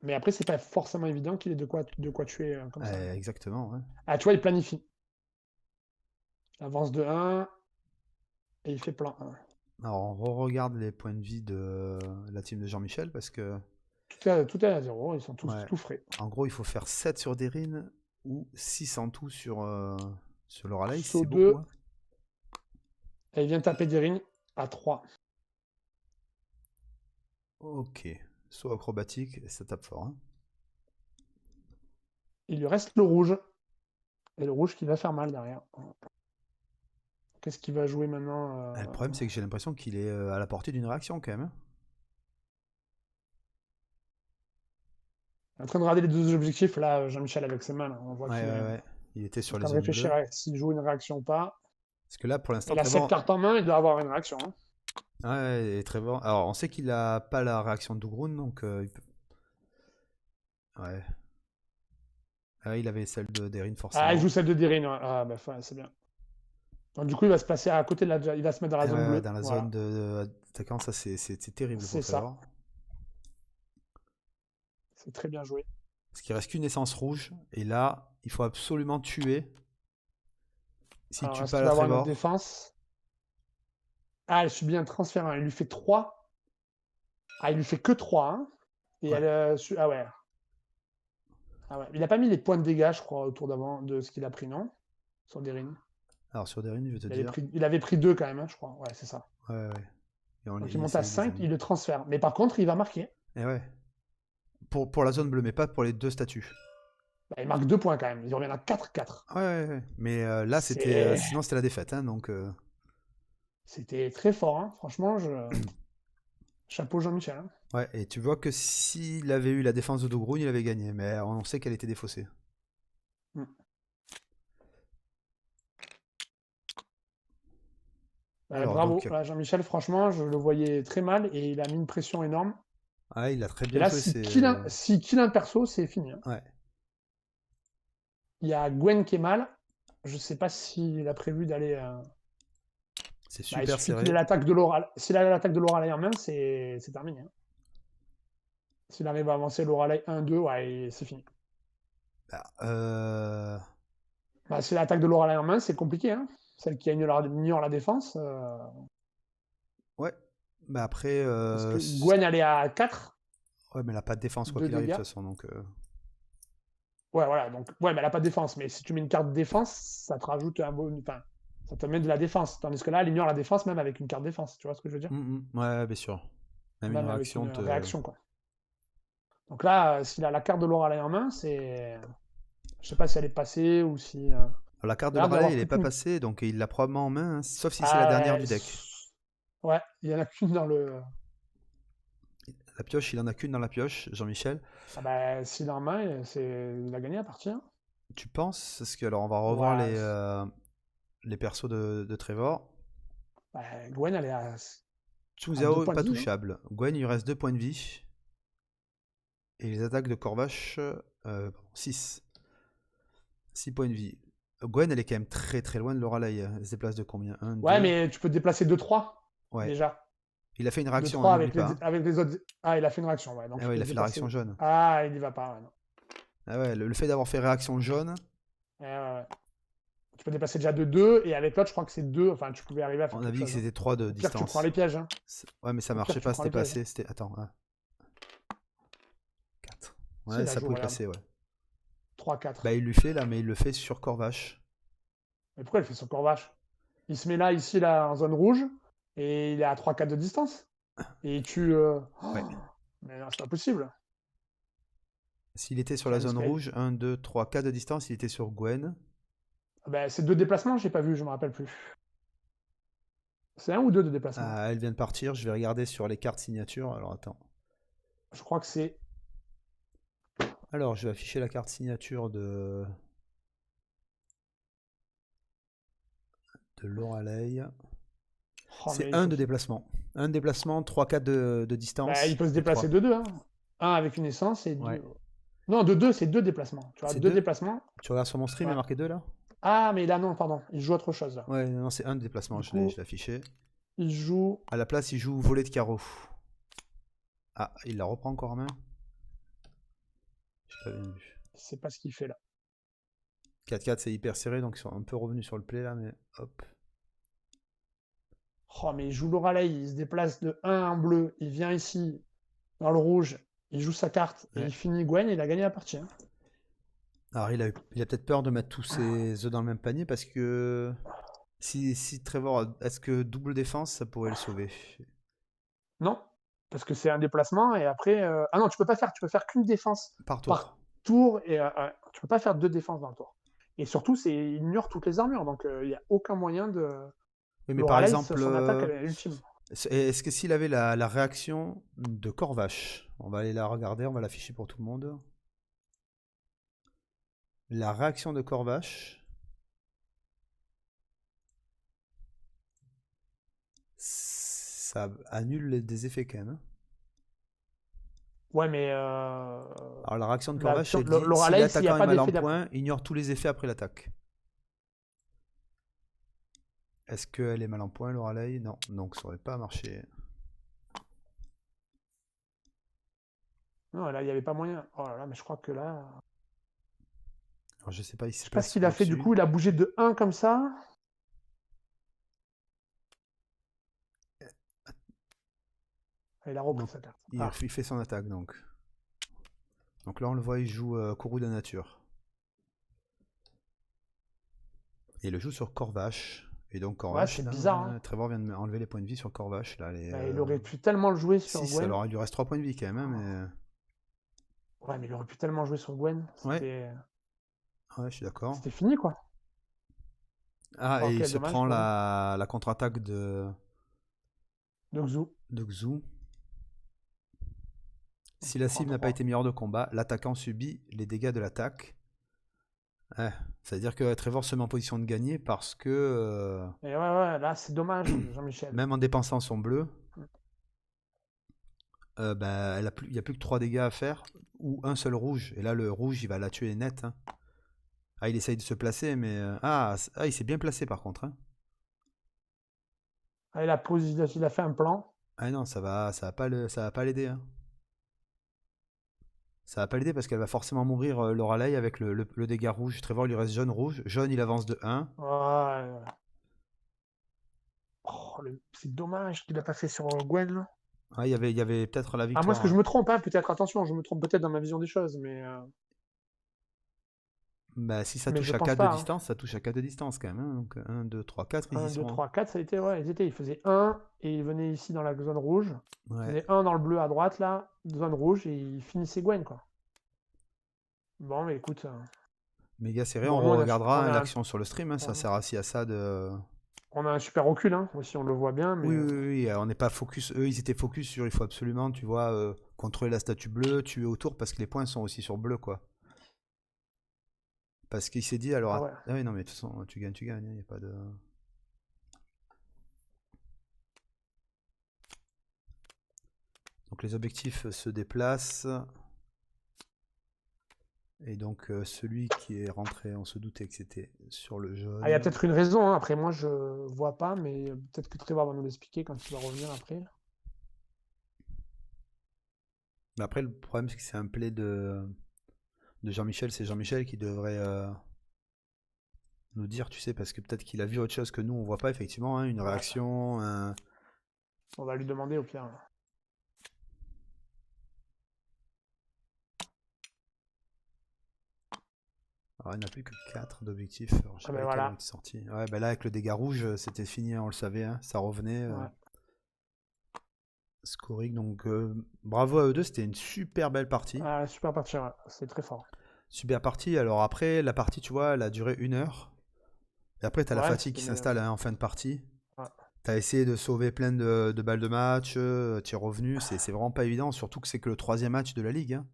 Mais après, c'est pas forcément évident qu'il ait de quoi tuer comme ça. Exactement. Ouais. Ah, tu vois, il planifie. Il avance de 1 et il fait plan 1. Alors, on re-regarde les points de vie de la team de Jean-Michel parce que, Tout est à 0, ils sont tous ouais, tout frais. en gros, il faut faire 7 sur Derine ou 6 en tout sur Lorelei. Saut C'est beaucoup, 2, hein. et il vient taper Derine à 3. Ok. Saut acrobatique, ça tape fort, hein. Il lui reste le rouge. Et le rouge qui va faire mal derrière. Qu'est-ce qu'il va jouer maintenant Le problème, c'est que j'ai l'impression qu'il est à la portée d'une réaction quand même, hein. En train de regarder les deux objectifs, là, Jean-Michel avec ses mains. Là. On voit Ouais, qu'il ouais, est ouais. Il était en sur les train de zones réfléchir bleues. à s'il joue une réaction ou pas. Parce que là, pour l'instant, Il a 7 Trevor. cartes en main, il doit avoir une réaction. Hein. Ouais, et Trevor. Alors, on sait qu'il a pas la réaction de Dougroun, donc il peut. Ouais. Ah, il avait celle de Derin, Ah, il joue forcément. celle de Derine. Ouais. Ah, bah, c'est bien. Donc, du coup, il va se placer à côté de la. Il va se mettre dans la Et zone ouais, bleue. dans la zone Voilà. d'attaquant, ça c'est terrible pour C'est ça. Trevor. C'est très bien joué. Parce qu'il reste qu'une essence rouge, et là, il faut absolument tuer. S'il Alors, tue est-ce pas qu'il la va avoir une autre Trevor. défense? Ah, elle subit un transfert. Hein. Il lui fait 3. Ah, il lui fait que 3. Hein. Et Ouais. elle. Ah ouais. Ah ouais. Il n'a pas mis les points de dégâts, je crois, autour d'avant de ce qu'il a pris, non? Sur Derine. Alors sur Derin, je vais te dire. Il avait pris 2 quand même, hein, je crois. Ouais, c'est ça. Ouais, ouais. Et Donc il il monte à essaye de les 5, amener. il le transfère. Mais par contre, il va marquer. Et ouais. Pour la zone bleue, mais pas pour les deux statues. Bah, il marque 2 points quand même. Il revient à 4-4. Ouais, ouais, ouais. Mais là, c'était. C'est... Sinon, c'était la défaite, hein, donc. C'était très fort, hein. Franchement, chapeau Jean-Michel. Hein. Ouais, et tu vois que s'il avait eu la défense de Dogrun, il avait gagné. Mais on sait qu'elle était défaussée. Mm. Alors, Bravo, donc. là, Jean-Michel, franchement, je le voyais très mal et il a mis une pression énorme. Ah, il a très Et bien là, joué. si kill un perso, c'est fini. Hein. Ouais. Il y a Gwen qui est mal. Je sais pas s'il a prévu d'aller. C'est Bah, il super suffit qu'il ait serré. l'attaque de Laura. S'il a l'attaque de Laura en main, c'est terminé. Hein. S'il arrive à avancer Laura 1-2, ouais, c'est fini. Bah, Bah, si l'attaque de Laura en main, c'est compliqué. Hein. Celle qui ignore la défense. ouais. Bah après. Parce que Gwen, elle est à 4 Ouais, mais elle a pas de défense quoi de qu'il arrive de dégâts. toute façon. Donc. Ouais, voilà. Donc, ouais, mais elle n'a pas de défense. Mais si tu mets une carte de défense, ça te rajoute un bon. Enfin, ça te met de la défense. Tandis que là, elle ignore la défense même avec une carte de défense. Tu vois ce que je veux dire? Ouais, bien sûr. Même une Même avec réaction une te. réaction, quoi. Donc là, s'il a la carte de Laura en main, c'est. Je sais pas si elle est passée ou si. Alors, la carte Il de a l'air d'y Lorelei, avoir elle est toute pas une. passée, donc il l'a probablement en main, hein, sauf si c'est la Ah dernière ouais. du deck. Ouais, il y en a qu'une dans le. La pioche, il en a qu'une dans la pioche, Jean-Michel. Ah bah, s'il a en main, il a gagné à partir. Tu penses? Parce que, alors, on va revoir Ouais. les persos de Trevor. Bah, Gwen, elle est à 2 Tsuzao, points de pas vie. Hein. touchable. Gwen, il lui reste 2 points de vie. Et les attaques de Corvache, 6. 6 points de vie. Gwen, elle est quand même très très loin de Lorelei. Elle se déplace de combien? Un, Ouais, 2. mais tu peux te déplacer 2-3 Ouais. déjà. Il a fait une Deux réaction, hein, trois n'oublie pas, hein. avec les autres. Ah, il a fait une réaction, ouais. Donc Ah il ouais, peut il se a fait la réaction déplacer. jaune. Ah, il y va pas, ouais, non. Ah ouais, le fait d'avoir fait réaction jaune, Ouais, ouais, ouais. Tu peux déplacer déjà de 2 et avec l'autre, je crois que c'est 2. Enfin, tu pouvais arriver à faire on a quelque dit que chose. Hein. c'était 3 de Au pire, tu prends distance. les pièges. Hein. Ouais, mais ça Au pire, marchait tu pas, prends c'était les pas pièges. assez. C'était. Attends, 4. Si, Ouais, il a ça joué, pouvait regarde. passer, ouais. 3-4. Bah, il lui fait là, mais il le fait sur Corvache. Mais pourquoi il fait son corvache? Il se met là, ici, là, en zone rouge, et il est à 3-4 de distance. Et il tue. Ouais. Mais non, c'est pas possible. S'il était sur la Enfin, zone rouge, 1, 2, 3, 4 de distance, il était sur Gwen. bah, c'est 2 déplacements, j'ai pas vu, je me rappelle plus. C'est 1 ou 2 de déplacement? Ah, elle vient de partir, je vais regarder sur les cartes signature. Alors attends. Je crois que c'est. Alors, je vais afficher la carte signature de Lorelei. Oh, C'est mais il 1 faut de qu'il. déplacement. 1 de déplacement, 3, 4 de Bah, il distance peut se et déplacer 3. de 2. Hein. Un avec une essence et Ouais. 2. Non, de 2, c'est 2 déplacements. Tu vois, C'est 2 2. déplacements. Tu regardes sur mon stream, il y a Ouais. marqué 2 là? Ah, mais là, non, pardon. Il joue autre chose, là. Ouais, non, c'est 1 de déplacement, Du je l'ai coup, affiché. il joue. À la place, il joue volet de carreau. Ah, il la reprend encore en main? J'ai pas bien vu. Je sais pas ce qu'il fait là. 4-4, c'est hyper serré, donc ils sont un peu revenus sur le play là, mais hop. Oh, mais il joue Lorelei, il se déplace de 1 en bleu, il vient ici, dans le rouge, il joue sa carte, et Ouais. il finit Gwen, il a gagné la partie. Hein. Alors il a peut-être peur de mettre tous ses œufs dans le même panier parce que si Trevor, est-ce que double défense, ça pourrait le sauver? Non, parce que c'est un déplacement, et après... Ah non, tu peux faire qu'une défense Par tour. par tour, et tu peux pas faire 2 défenses dans le tour. Et surtout, il ignore toutes les armures, donc il n'y a aucun moyen de... Oui, mais par Lorelei, exemple, son attaque, elle est ultime. est-ce que s'il avait la réaction de Corvache, on va aller la regarder, on va l'afficher pour tout le monde. La réaction de Corvache, ça annule des effets quand même. Hein. Ouais, mais Alors la réaction de Corvache, l'action c'est dit si Lorelei, s'il n'y a l'attaquant est pas mal en d'effet d'après. point, ignore tous les effets après l'attaque. Est-ce qu'elle est mal en point, Lorelei? Non, donc ça aurait pas marché. Non, là, il n'y avait pas moyen. Oh là là, mais je crois que là... Alors je sais pas, il Je se sais pas ce place qu'il a fait du au-dessus. coup, il a bougé de 1 comme ça. Il a repris Donc sa carte. il, Ah, il fait son attaque donc. Donc là on le voit, il joue Courroux de la nature. Et il le joue sur Corvache. Et donc ouais, Corvache, c'est là, bizarre. Hein. Trevor vient de enlever les points de vie sur Corvache. Là, Bah, il aurait pu tellement le jouer sur 6, Gwen. alors il lui reste 3 points de vie quand même. Hein, Ouais, mais il aurait pu tellement jouer sur Gwen. Ouais, ouais, je suis d'accord. C'était fini, quoi. Ah, Oh, et il quel se dommage prend pour lui. la contre-attaque De Xu. de Xu. Si la cible n'a pas 33. été meilleure de combat, l'attaquant subit les dégâts de l'attaque. Ouais, c'est-à-dire que Trevor se met en position de gagner parce que Et ouais, là, c'est dommage, Jean-Michel. même en dépensant son bleu, bah, il n'y a plus que 3 dégâts à faire ou un seul rouge. Et là, le rouge, il va la tuer net. Hein. Ah, il essaye de se placer, mais... il s'est bien placé par contre. Hein. Ah, il a fait un plan. Ah non, ça va pas l'aider. Hein. Ça va pas l'aider parce qu'elle va forcément mourir Lorelei avec le dégât rouge. Trevor, il lui reste jaune, rouge. Jaune, il avance de 1. Ouais. Oh, c'est dommage qu'il a pas fait sur Gwen, là. Ah, il y avait peut-être la Ah, moi, est-ce que victoire. je Hein. me trompe, hein, peut-être, attention, je me trompe peut-être dans ma vision des choses, Bah, si ça mais touche je à pense 4 de pas. Hein. distance, ça touche à 4 de distance quand même. Hein. Donc 1, 2, 3, 4, ils y 1, 2, sont. 3, 4, ça a été, ouais, ils faisaient 1 et ils venaient ici dans la zone rouge. Ils Ouais. faisaient 1 dans le bleu à droite, là, zone rouge, et ils finissaient Gwen, quoi. Bon, mais écoute, Méga serré, bon, on nous, regardera hein, l'action sur le stream. Hein. Ça on, sert aussi à ça de. on a un super recul, hein, aussi, on le voit bien, mais Oui, oui, oui, oui, on n'est pas focus. Eux, ils étaient focus sur il faut absolument, tu vois, contrôler la statue bleue, tuer autour parce que les points sont aussi sur bleu, quoi. Parce qu'il s'est dit, alors. ah ouais. Ah oui, non, mais de toute façon, tu gagnes, il n'y a pas de. Donc les objectifs se déplacent. Et donc celui qui est rentré, on se doutait que c'était sur le Ah, il y a jaune. peut-être une raison, hein. Après, moi, je vois pas, mais peut-être que Trevor va nous l'expliquer quand il va revenir après. Mais après, le problème, c'est que c'est un play de Jean-Michel. C'est Jean-Michel qui devrait nous dire, tu sais, parce que peut-être qu'il a vu autre chose que nous, on voit pas effectivement, hein, une réaction. On va lui demander au pire. Alors, il n'y en a plus que 4 d'objectifs. Alors, je sais Ah pas ben lesquels ont voilà. été sortis. Ouais, bah là, avec le dégât rouge, c'était fini, on le savait, hein, ça revenait. Ouais. Scoring, donc bravo à eux deux, c'était une super belle partie. Ah, super partie, ouais. C'est très fort. Super partie. Alors après, la partie, tu vois, elle a duré 1 heure. Et après, t'as la Ouais, fatigue c'était qui mieux. s'installe hein, en fin de partie. Ouais. T'as essayé de sauver plein de balles de match, t'y es revenu, c'est vraiment pas évident, surtout que c'est que le 3e match de la ligue. Hein.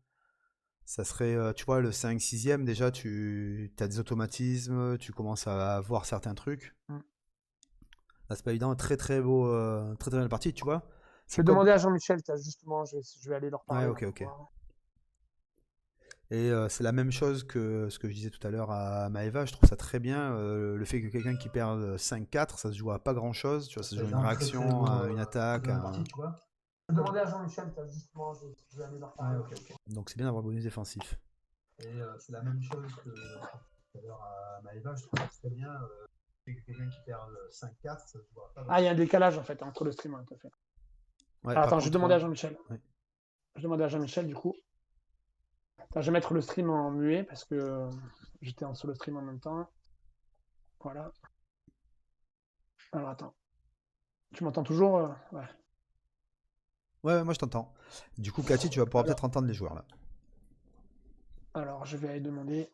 Ça serait, tu vois, le 5-6e, déjà, tu as des automatismes, tu commences à voir certains trucs. Mm. Là, c'est pas évident, très très beau, très très belle partie, tu vois. Je C'est vais comme. demander à Jean-Michel, justement, je vais aller leur Ouais, parler là, ok, pour ok. voir. Et c'est la même chose que ce que je disais tout à l'heure à Maeva, je trouve ça très bien. Le fait que quelqu'un qui perde 5-4, ça se joue à pas grand chose, tu vois, ça se joue à une réaction, à une attaque. Tu vois. Je vais demander à Jean-Michel, justement, je vais aller leur parler. Ouais, ok. Donc c'est bien d'avoir bonus défensif. Et c'est la même chose que tout à l'heure à Maeva, je trouve ça très bien. quelqu'un qui perd 5 cartes, ça se voit pas. Ah, il y a un décalage en fait entre le stream, tout à fait. Ouais, Alors, par attends, je vais contre, demander à Jean-Michel. ouais. Je demandais à Jean-Michel du coup. Attends, je vais mettre le stream en muet parce que j'étais sur le stream en même temps. Voilà. Alors attends. Tu m'entends toujours Ouais. Ouais, moi je t'entends. Du coup, Cathy, tu vas pouvoir Alors. peut-être entendre les joueurs là. Alors, je vais aller demander.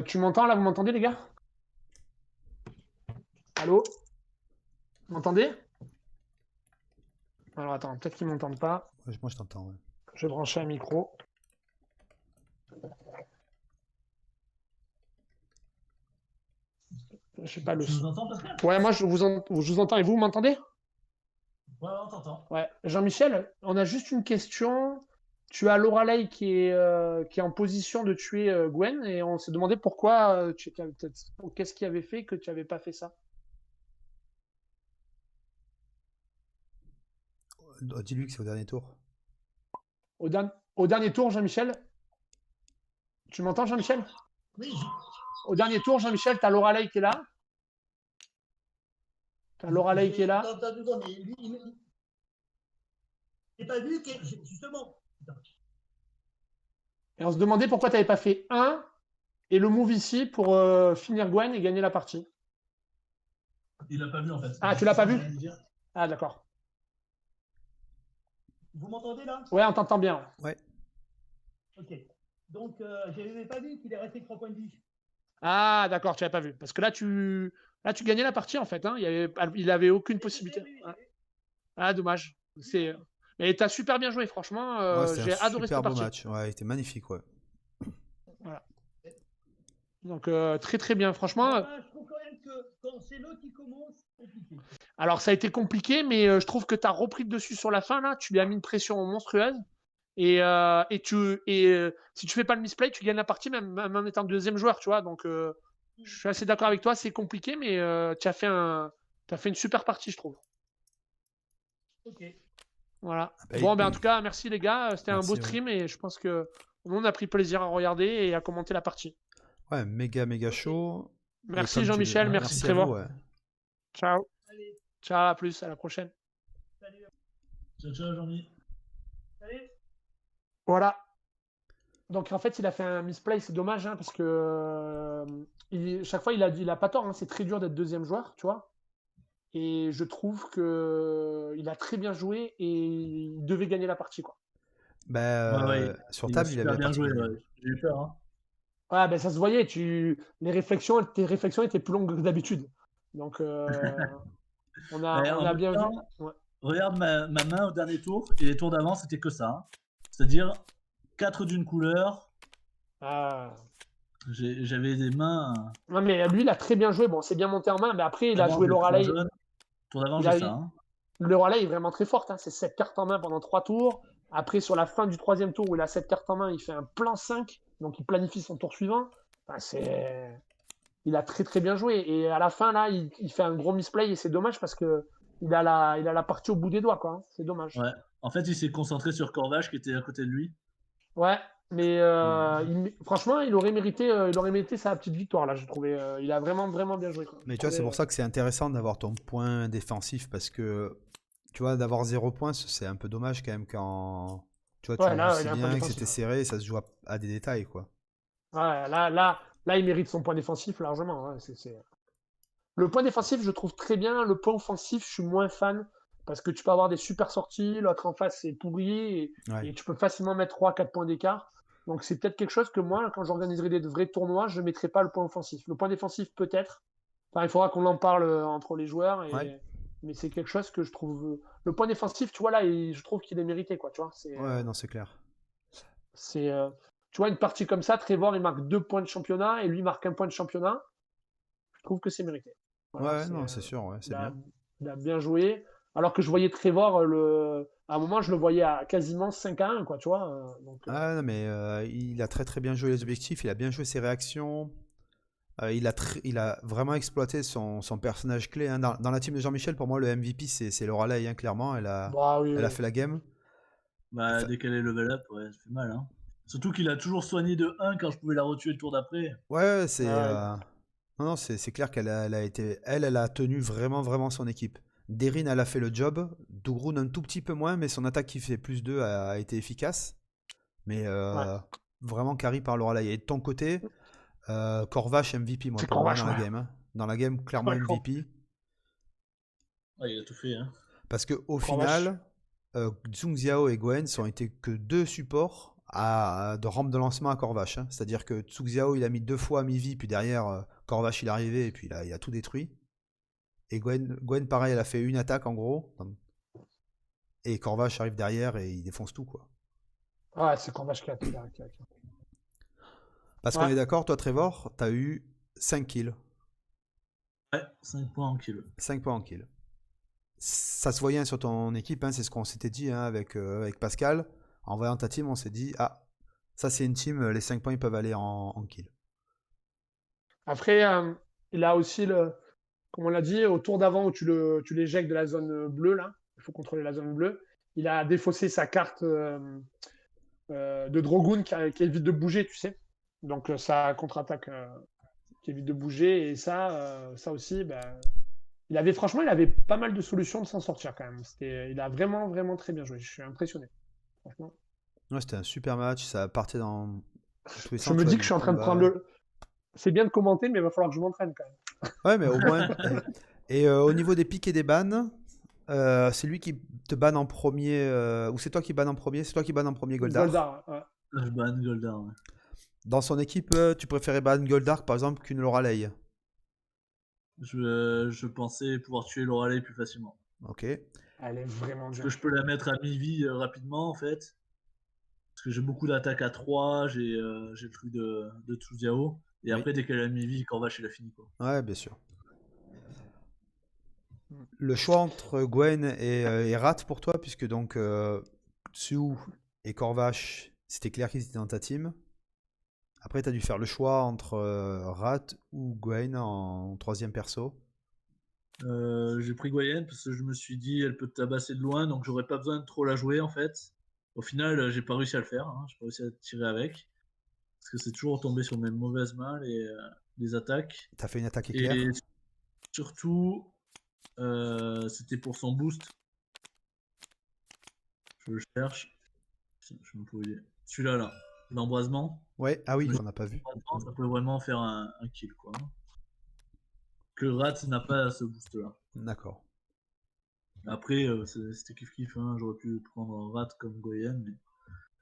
Tu m'entends là? Vous m'entendez, les gars? Allô? Vous m'entendez? Alors attends, peut-être qu'ils m'entendent pas. Moi je t'entends, ouais. Je vais brancher un micro. Je sais pas le Tu nous son. entends, Pascal? Ouais, moi je vous entends et vous m'entendez? Ouais, on t'entend. Ouais. Jean-Michel, on a juste une question. Tu as Lorelei qui est en position de tuer Gwen et on s'est demandé pourquoi qu'est-ce qui avait fait que tu n'avais pas fait ça? Dis-lui que c'est au dernier tour. Au dernier tour, Jean-Michel? Tu m'entends, Jean-Michel? Oui. Au dernier tour, Jean-Michel, tu as Lorelei qui est là. Tu as Lorelei qui est là. Il n'a pas vu que, justement. Et on se demandait pourquoi tu n'avais pas fait 1 et le move ici pour finir Gwen et gagner la partie. Il n'a pas vu en fait. Ah, tu l'as pas vu? Ah, d'accord. Vous m'entendez là? Ouais, on t'entend bien. Ouais. Ok. Donc, je n'avais pas vu qu'il est resté 3 points de vie. Ah, d'accord, tu l'avais pas vu. Parce que là, tu gagnais la partie en fait. Hein. Il avait aucune possibilité. Ah, dommage. Mais t'as super bien joué, franchement. Ouais, c'était J'ai un adoré cette super beau partie. match. Ouais, il était magnifique, ouais. Voilà. Donc, très très bien, franchement. Je trouve quand même que quand c'est l'autre qui commence, c'est compliqué. Alors, ça a été compliqué, mais je trouve que tu as repris le dessus sur la fin. Là, tu lui as mis une pression monstrueuse. Et si tu fais pas le misplay, tu gagnes la partie, même en étant deuxième joueur, tu vois. Donc, je suis assez d'accord avec toi. C'est compliqué, mais tu as fait une super partie, je trouve. Ok. Voilà. Bah, Bon, ben en tout cas, merci les gars. C'était un beau Merci, stream et je pense que on a pris plaisir à regarder et à commenter la partie. Ouais, méga chaud. Et Merci comme tu Jean-Michel, dis- merci à Trevor. vous, ouais. Ciao. Allez, Ciao, à plus, à la prochaine. salut. Ciao, Jean-Mi. Salut. Voilà. Donc en fait, il a fait un misplay, c'est dommage, hein, parce que chaque fois, il a pas tort, hein, c'est très dur d'être deuxième joueur, tu vois. Et je trouve que il a très bien joué et il devait gagner la partie, quoi. Bah, Ouais, sur il a table, il super avait la bien partie joué. gagnée. Ouais. J'ai eu peur. Hein. Ouais, ben ça se voyait, tes réflexions étaient plus longues que d'habitude. Donc on a bien vu. Ouais. Regarde ma main au dernier tour et les tours d'avant, c'était que ça. Hein. C'est-à-dire 4 d'une couleur. Ah. J'avais des mains. Non, mais lui, il a très bien joué. Bon, c'est bien monté en main, mais après, il a joué Lorelei. Tour d'avant, j'ai ça. Hein. Lorelei est vraiment très forte. Hein. C'est 7 cartes en main pendant 3 tours. Après, sur la fin du 3e tour, où il a 7 cartes en main, il fait un plan 5. Donc, il planifie son tour suivant. Enfin, il a très très bien joué. Et à la fin, là, il fait un gros misplay. Et c'est dommage parce que il a la partie au bout des doigts, quoi. Hein. C'est dommage. Ouais. En fait, il s'est concentré sur Corvache qui était à côté de lui. Ouais, mais franchement, il aurait mérité sa petite victoire là, je trouvais. Il a vraiment bien joué. Quoi. Mais tu vois, c'est pour ça que c'est intéressant d'avoir ton point défensif parce que tu vois, d'avoir 0 points, c'est un peu dommage quand même quand tu vois, Ouais, tu là, sais il a un point bien que défensif. c'était serré et ça se joue à des détails, quoi. Ouais, là, il mérite son point défensif largement. Hein. Le point défensif, je trouve très bien. Le point offensif, je suis moins fan parce que tu peux avoir des super sorties, l'autre en face c'est pourri et tu peux facilement mettre 3-4 points d'écart. Donc c'est peut-être quelque chose que moi, quand j'organiserai des vrais tournois, je ne mettrai pas le point offensif. Le point défensif peut-être. Enfin, il faudra qu'on en parle entre les joueurs. Mais c'est quelque chose que je trouve. Le point défensif, tu vois, là, je trouve qu'il est mérité. Quoi, tu vois, Ouais, non, c'est clair. Tu vois, une partie comme ça, Trevor, il marque 2 points de championnat et lui marque 1 point de championnat. Je trouve que c'est mérité. Voilà, ouais, non, c'est sûr, ouais, c'est bien. Il a bien joué. Alors que je voyais Trevor, à un moment, je le voyais à quasiment 5-1, quoi, tu vois. Ah, non, mais il a très très bien joué les objectifs, il a bien joué ses réactions. Il a vraiment exploité son personnage clé. Hein. Dans la team de Jean-Michel, pour moi, le MVP, c'est Lorelei, hein, clairement. Elle a fait la game. Bah, dès qu'elle est level up, ouais, ça fait mal. Hein. Surtout qu'il a toujours soigné de 1 quand je pouvais la retuer le tour d'après. Ouais, c'est. Non, c'est clair elle a tenu vraiment son équipe. Derin, elle a fait le job. Dougroun un tout petit peu moins, mais son attaque qui fait plus 2 a été efficace. Mais Ouais. vraiment carry par Lorelai. Et de ton côté, Corvache MVP, moi, C'est pour moi, Corvache, dans la ouais. game. Hein. Dans la game, clairement Ouais, MVP. Ouais, il a tout fait. Hein. Parce que au Corvache. final, Xung Xiao et Gwen sont été que 2 supports de rampe de lancement à Corvache. Hein. C'est-à-dire que Xung Xiao, il a mis 2 fois à mi-vie, puis derrière, Corvache, il est arrivé, et puis il a tout détruit. Et Gwen, pareil, elle a fait une attaque, en gros. Et Corvache arrive derrière, et il défonce tout, quoi. Ouais, c'est Corvache qui a tout. Parce qu'on Ouais. est d'accord, toi, Trevor, t'as eu 5 kills. Ouais, 5 points en kill. 5 points en kill. Ça se voyait sur ton équipe, hein, c'est ce qu'on s'était dit hein, avec Pascal. En voyant ta team, on s'est dit, ah, ça c'est une team, les 5 points ils peuvent aller en kill. Après, il a aussi comme on l'a dit, au tour d'avant où tu l'éjectes de la zone bleue, là, il faut contrôler la zone bleue, il a défaussé sa carte de Drogoon qui évite de bouger, tu sais. Donc ça contre-attaque qui évite de bouger. Et ça aussi, franchement, il avait pas mal de solutions de s'en sortir quand même. Il a vraiment très bien joué. Je suis impressionné, franchement. Ouais, c'était un super match, ça partait dans tous les Je sens, me tu vois, dis il y que a je eu suis du en train de prendre combat. le. C'est bien de commenter, mais il va falloir que je m'entraîne quand même. Ouais, mais au moins. Et au niveau des pics et des bans, c'est lui qui te banne en premier, ou c'est toi qui banne en premier? C'est toi qui banne en premier Goldar. Goldar, ouais. Je ban Goldar. Ouais. Dans son équipe, tu préférais ban Goldar par exemple qu'une Lorelei? Je pensais pouvoir tuer Lorelei plus facilement. Ok. Elle est vraiment Parce bien. que je peux la mettre à mi-vie rapidement en fait. Parce que j'ai beaucoup d'attaques à 3, j'ai le truc de Tsuziao. Et Oui. après, dès qu'elle a mi-vie, Corvache, il a fini. Quoi. Ouais, bien sûr. Le choix entre Gwen et Rat pour toi, puisque donc Tsu et Corvache, c'était clair qu'ils étaient dans ta team. Après, tu as dû faire le choix entre Rat ou Gwen en troisième perso. J'ai pris Gwen parce que je me suis dit, elle peut te tabasser de loin, donc j'aurais pas besoin de trop la jouer en fait. Au final, j'ai pas réussi à le faire, hein. J'ai pas réussi à tirer avec. Parce que c'est toujours tombé sur mes mauvaises mains, les attaques. Tu as fait une attaque Et éclair. surtout, c'était pour son boost. Je le cherche. Je me pouvais... Celui-là, là. L'embrasement. Ouais, ah oui, Je me on n'a pas vu. dis, ça peut vraiment faire un kill, quoi. Que Rat n'a pas ce boost-là. D'accord. Après, c'était kiff-kiff, hein. J'aurais pu prendre Rat comme Goyen, mais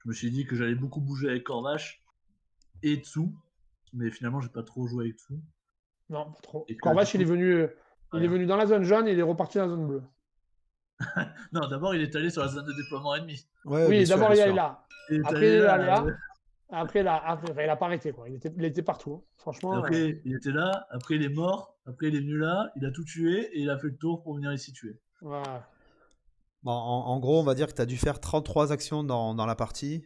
je me suis dit que j'allais beaucoup bouger avec Corvache et Tsu, mais finalement, j'ai pas trop joué avec Tsu. Non, pas trop. Et que, Corvache, du coup, il est venu dans la zone jaune et il est reparti dans la zone bleue. non, d'abord, il est allé sur la zone de déploiement ennemi. Ouais, bien Oui, sûr, d'abord bien il est sûr. là. Il est Après allé il est là. allé là. Après, il a pas arrêté, quoi. Il était partout, hein. Franchement. Après, il était là. Après, il est mort. Après, il est venu là. Il a tout tué et il a fait le tour pour venir ici tuer. Ouais. Bon, en gros, on va dire que tu as dû faire 33 actions dans la partie.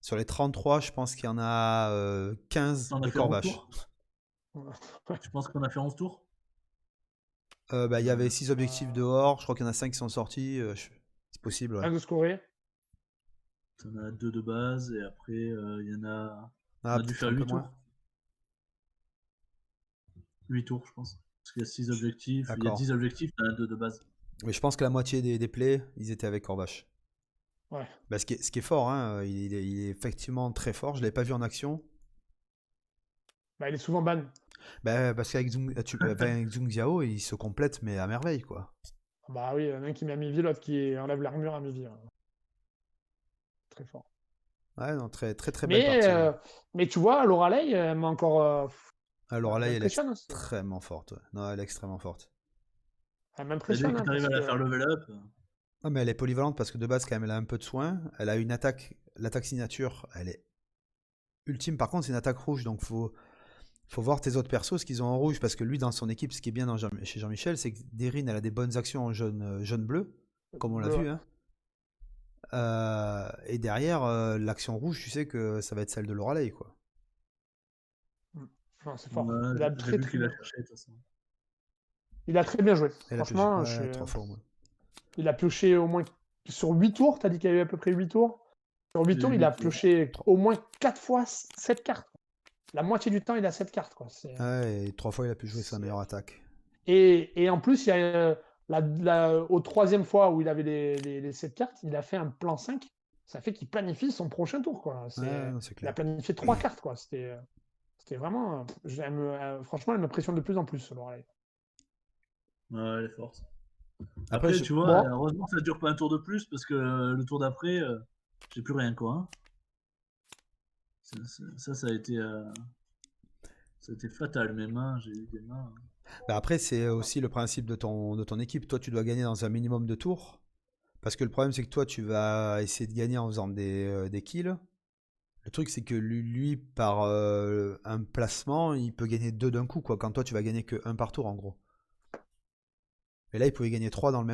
Sur les 33, je pense qu'il y en a 15 On a de fait 11 Corvache. tours. Je pense qu'on a fait 11 tours. Il y avait 6 objectifs dehors, je crois qu'il y en a 5 qui sont sortis. C'est possible, ouais. Un de scorer. On a 2 de base et après, il y en a. Ah, On a dû peut-être faire un peu 8 moins. tours. 8 tours, je pense. Parce qu'il y a 6 objectifs. Il y a D'accord. 10 objectifs, il y en a 2 de base. Mais je pense que la moitié des plays, ils étaient avec Corvache. Ouais. Bah, ce qui est fort, hein, il est effectivement très fort. Je ne l'avais pas vu en action. Bah, il est souvent ban. Bah, parce qu'avec avec Zhong Xiao, il se complète, mais à merveille, quoi. Bah oui, il y en a un qui met à mi-vie, l'autre qui enlève l'armure à mi-vie, hein. Très fort. Ouais, non, très belle Mais, partie. Ouais. mais tu vois, Lorelei, elle m'a encore. Alors là, Elle elle est m'impressionne aussi. extrêmement forte. Ouais. Non, elle est extrêmement forte. Elle Et m'impressionne, dès que hein, tu arrives parce à la que. faire level up. Ah, mais elle est polyvalente parce que de base, quand même, elle a un peu de soin. Elle a une attaque, l'attaque signature, elle est ultime. Par contre, c'est une attaque rouge, donc faut voir tes autres persos, ce qu'ils ont en rouge, parce que lui, dans son équipe, ce qui est bien chez Jean-Michel, c'est que Derin, elle a des bonnes actions en jaune-bleu, comme on l'a Ouais. vu. Hein. Et derrière, l'action rouge, tu sais que ça va être celle de Lorelei, quoi. Non, c'est fort. Ouais, Il a j'ai très vu très qu'il a bien. cherché de toute façon. Il a très bien joué. Elle a Franchement, ouais, trop fort, moi. il a pioché au moins. Sur 8 tours, t'as dit qu'il y avait à peu près 8 tours. Sur 8 J'ai tours, eu il a 8 tours. pioché au moins 4 fois 7 cartes. La moitié du temps, il a 7 cartes, quoi. Ouais, et 3 fois, il a pu jouer sa meilleure attaque. Et en plus, il y a, au 3e fois où il avait les 7 cartes, il a fait un plan 5. Ça fait qu'il planifie son prochain tour, quoi. Ouais, non, c'est Il a clair. planifié 3 cartes, quoi. C'était vraiment... franchement, elle m'impressionne de plus en plus, ce Lorelei. Ouais, elle est forte. Après, Après, je- tu vois, Bon. heureusement que ça dure pas un tour de plus parce que le tour d'après, j'ai plus rien, quoi. Hein. Ça a été fatal. Mes mains, j'ai eu des mains. Bah après, c'est aussi le principe de ton équipe. Toi, tu dois gagner dans un minimum de tours. Parce que le problème, c'est que toi, tu vas essayer de gagner en faisant des kills. Le truc, c'est que lui, par un placement, il peut gagner 2 d'un coup, quoi. Quand toi, tu vas gagner que 1 par tour, en gros. Et là, il pouvait gagner 3 dans le même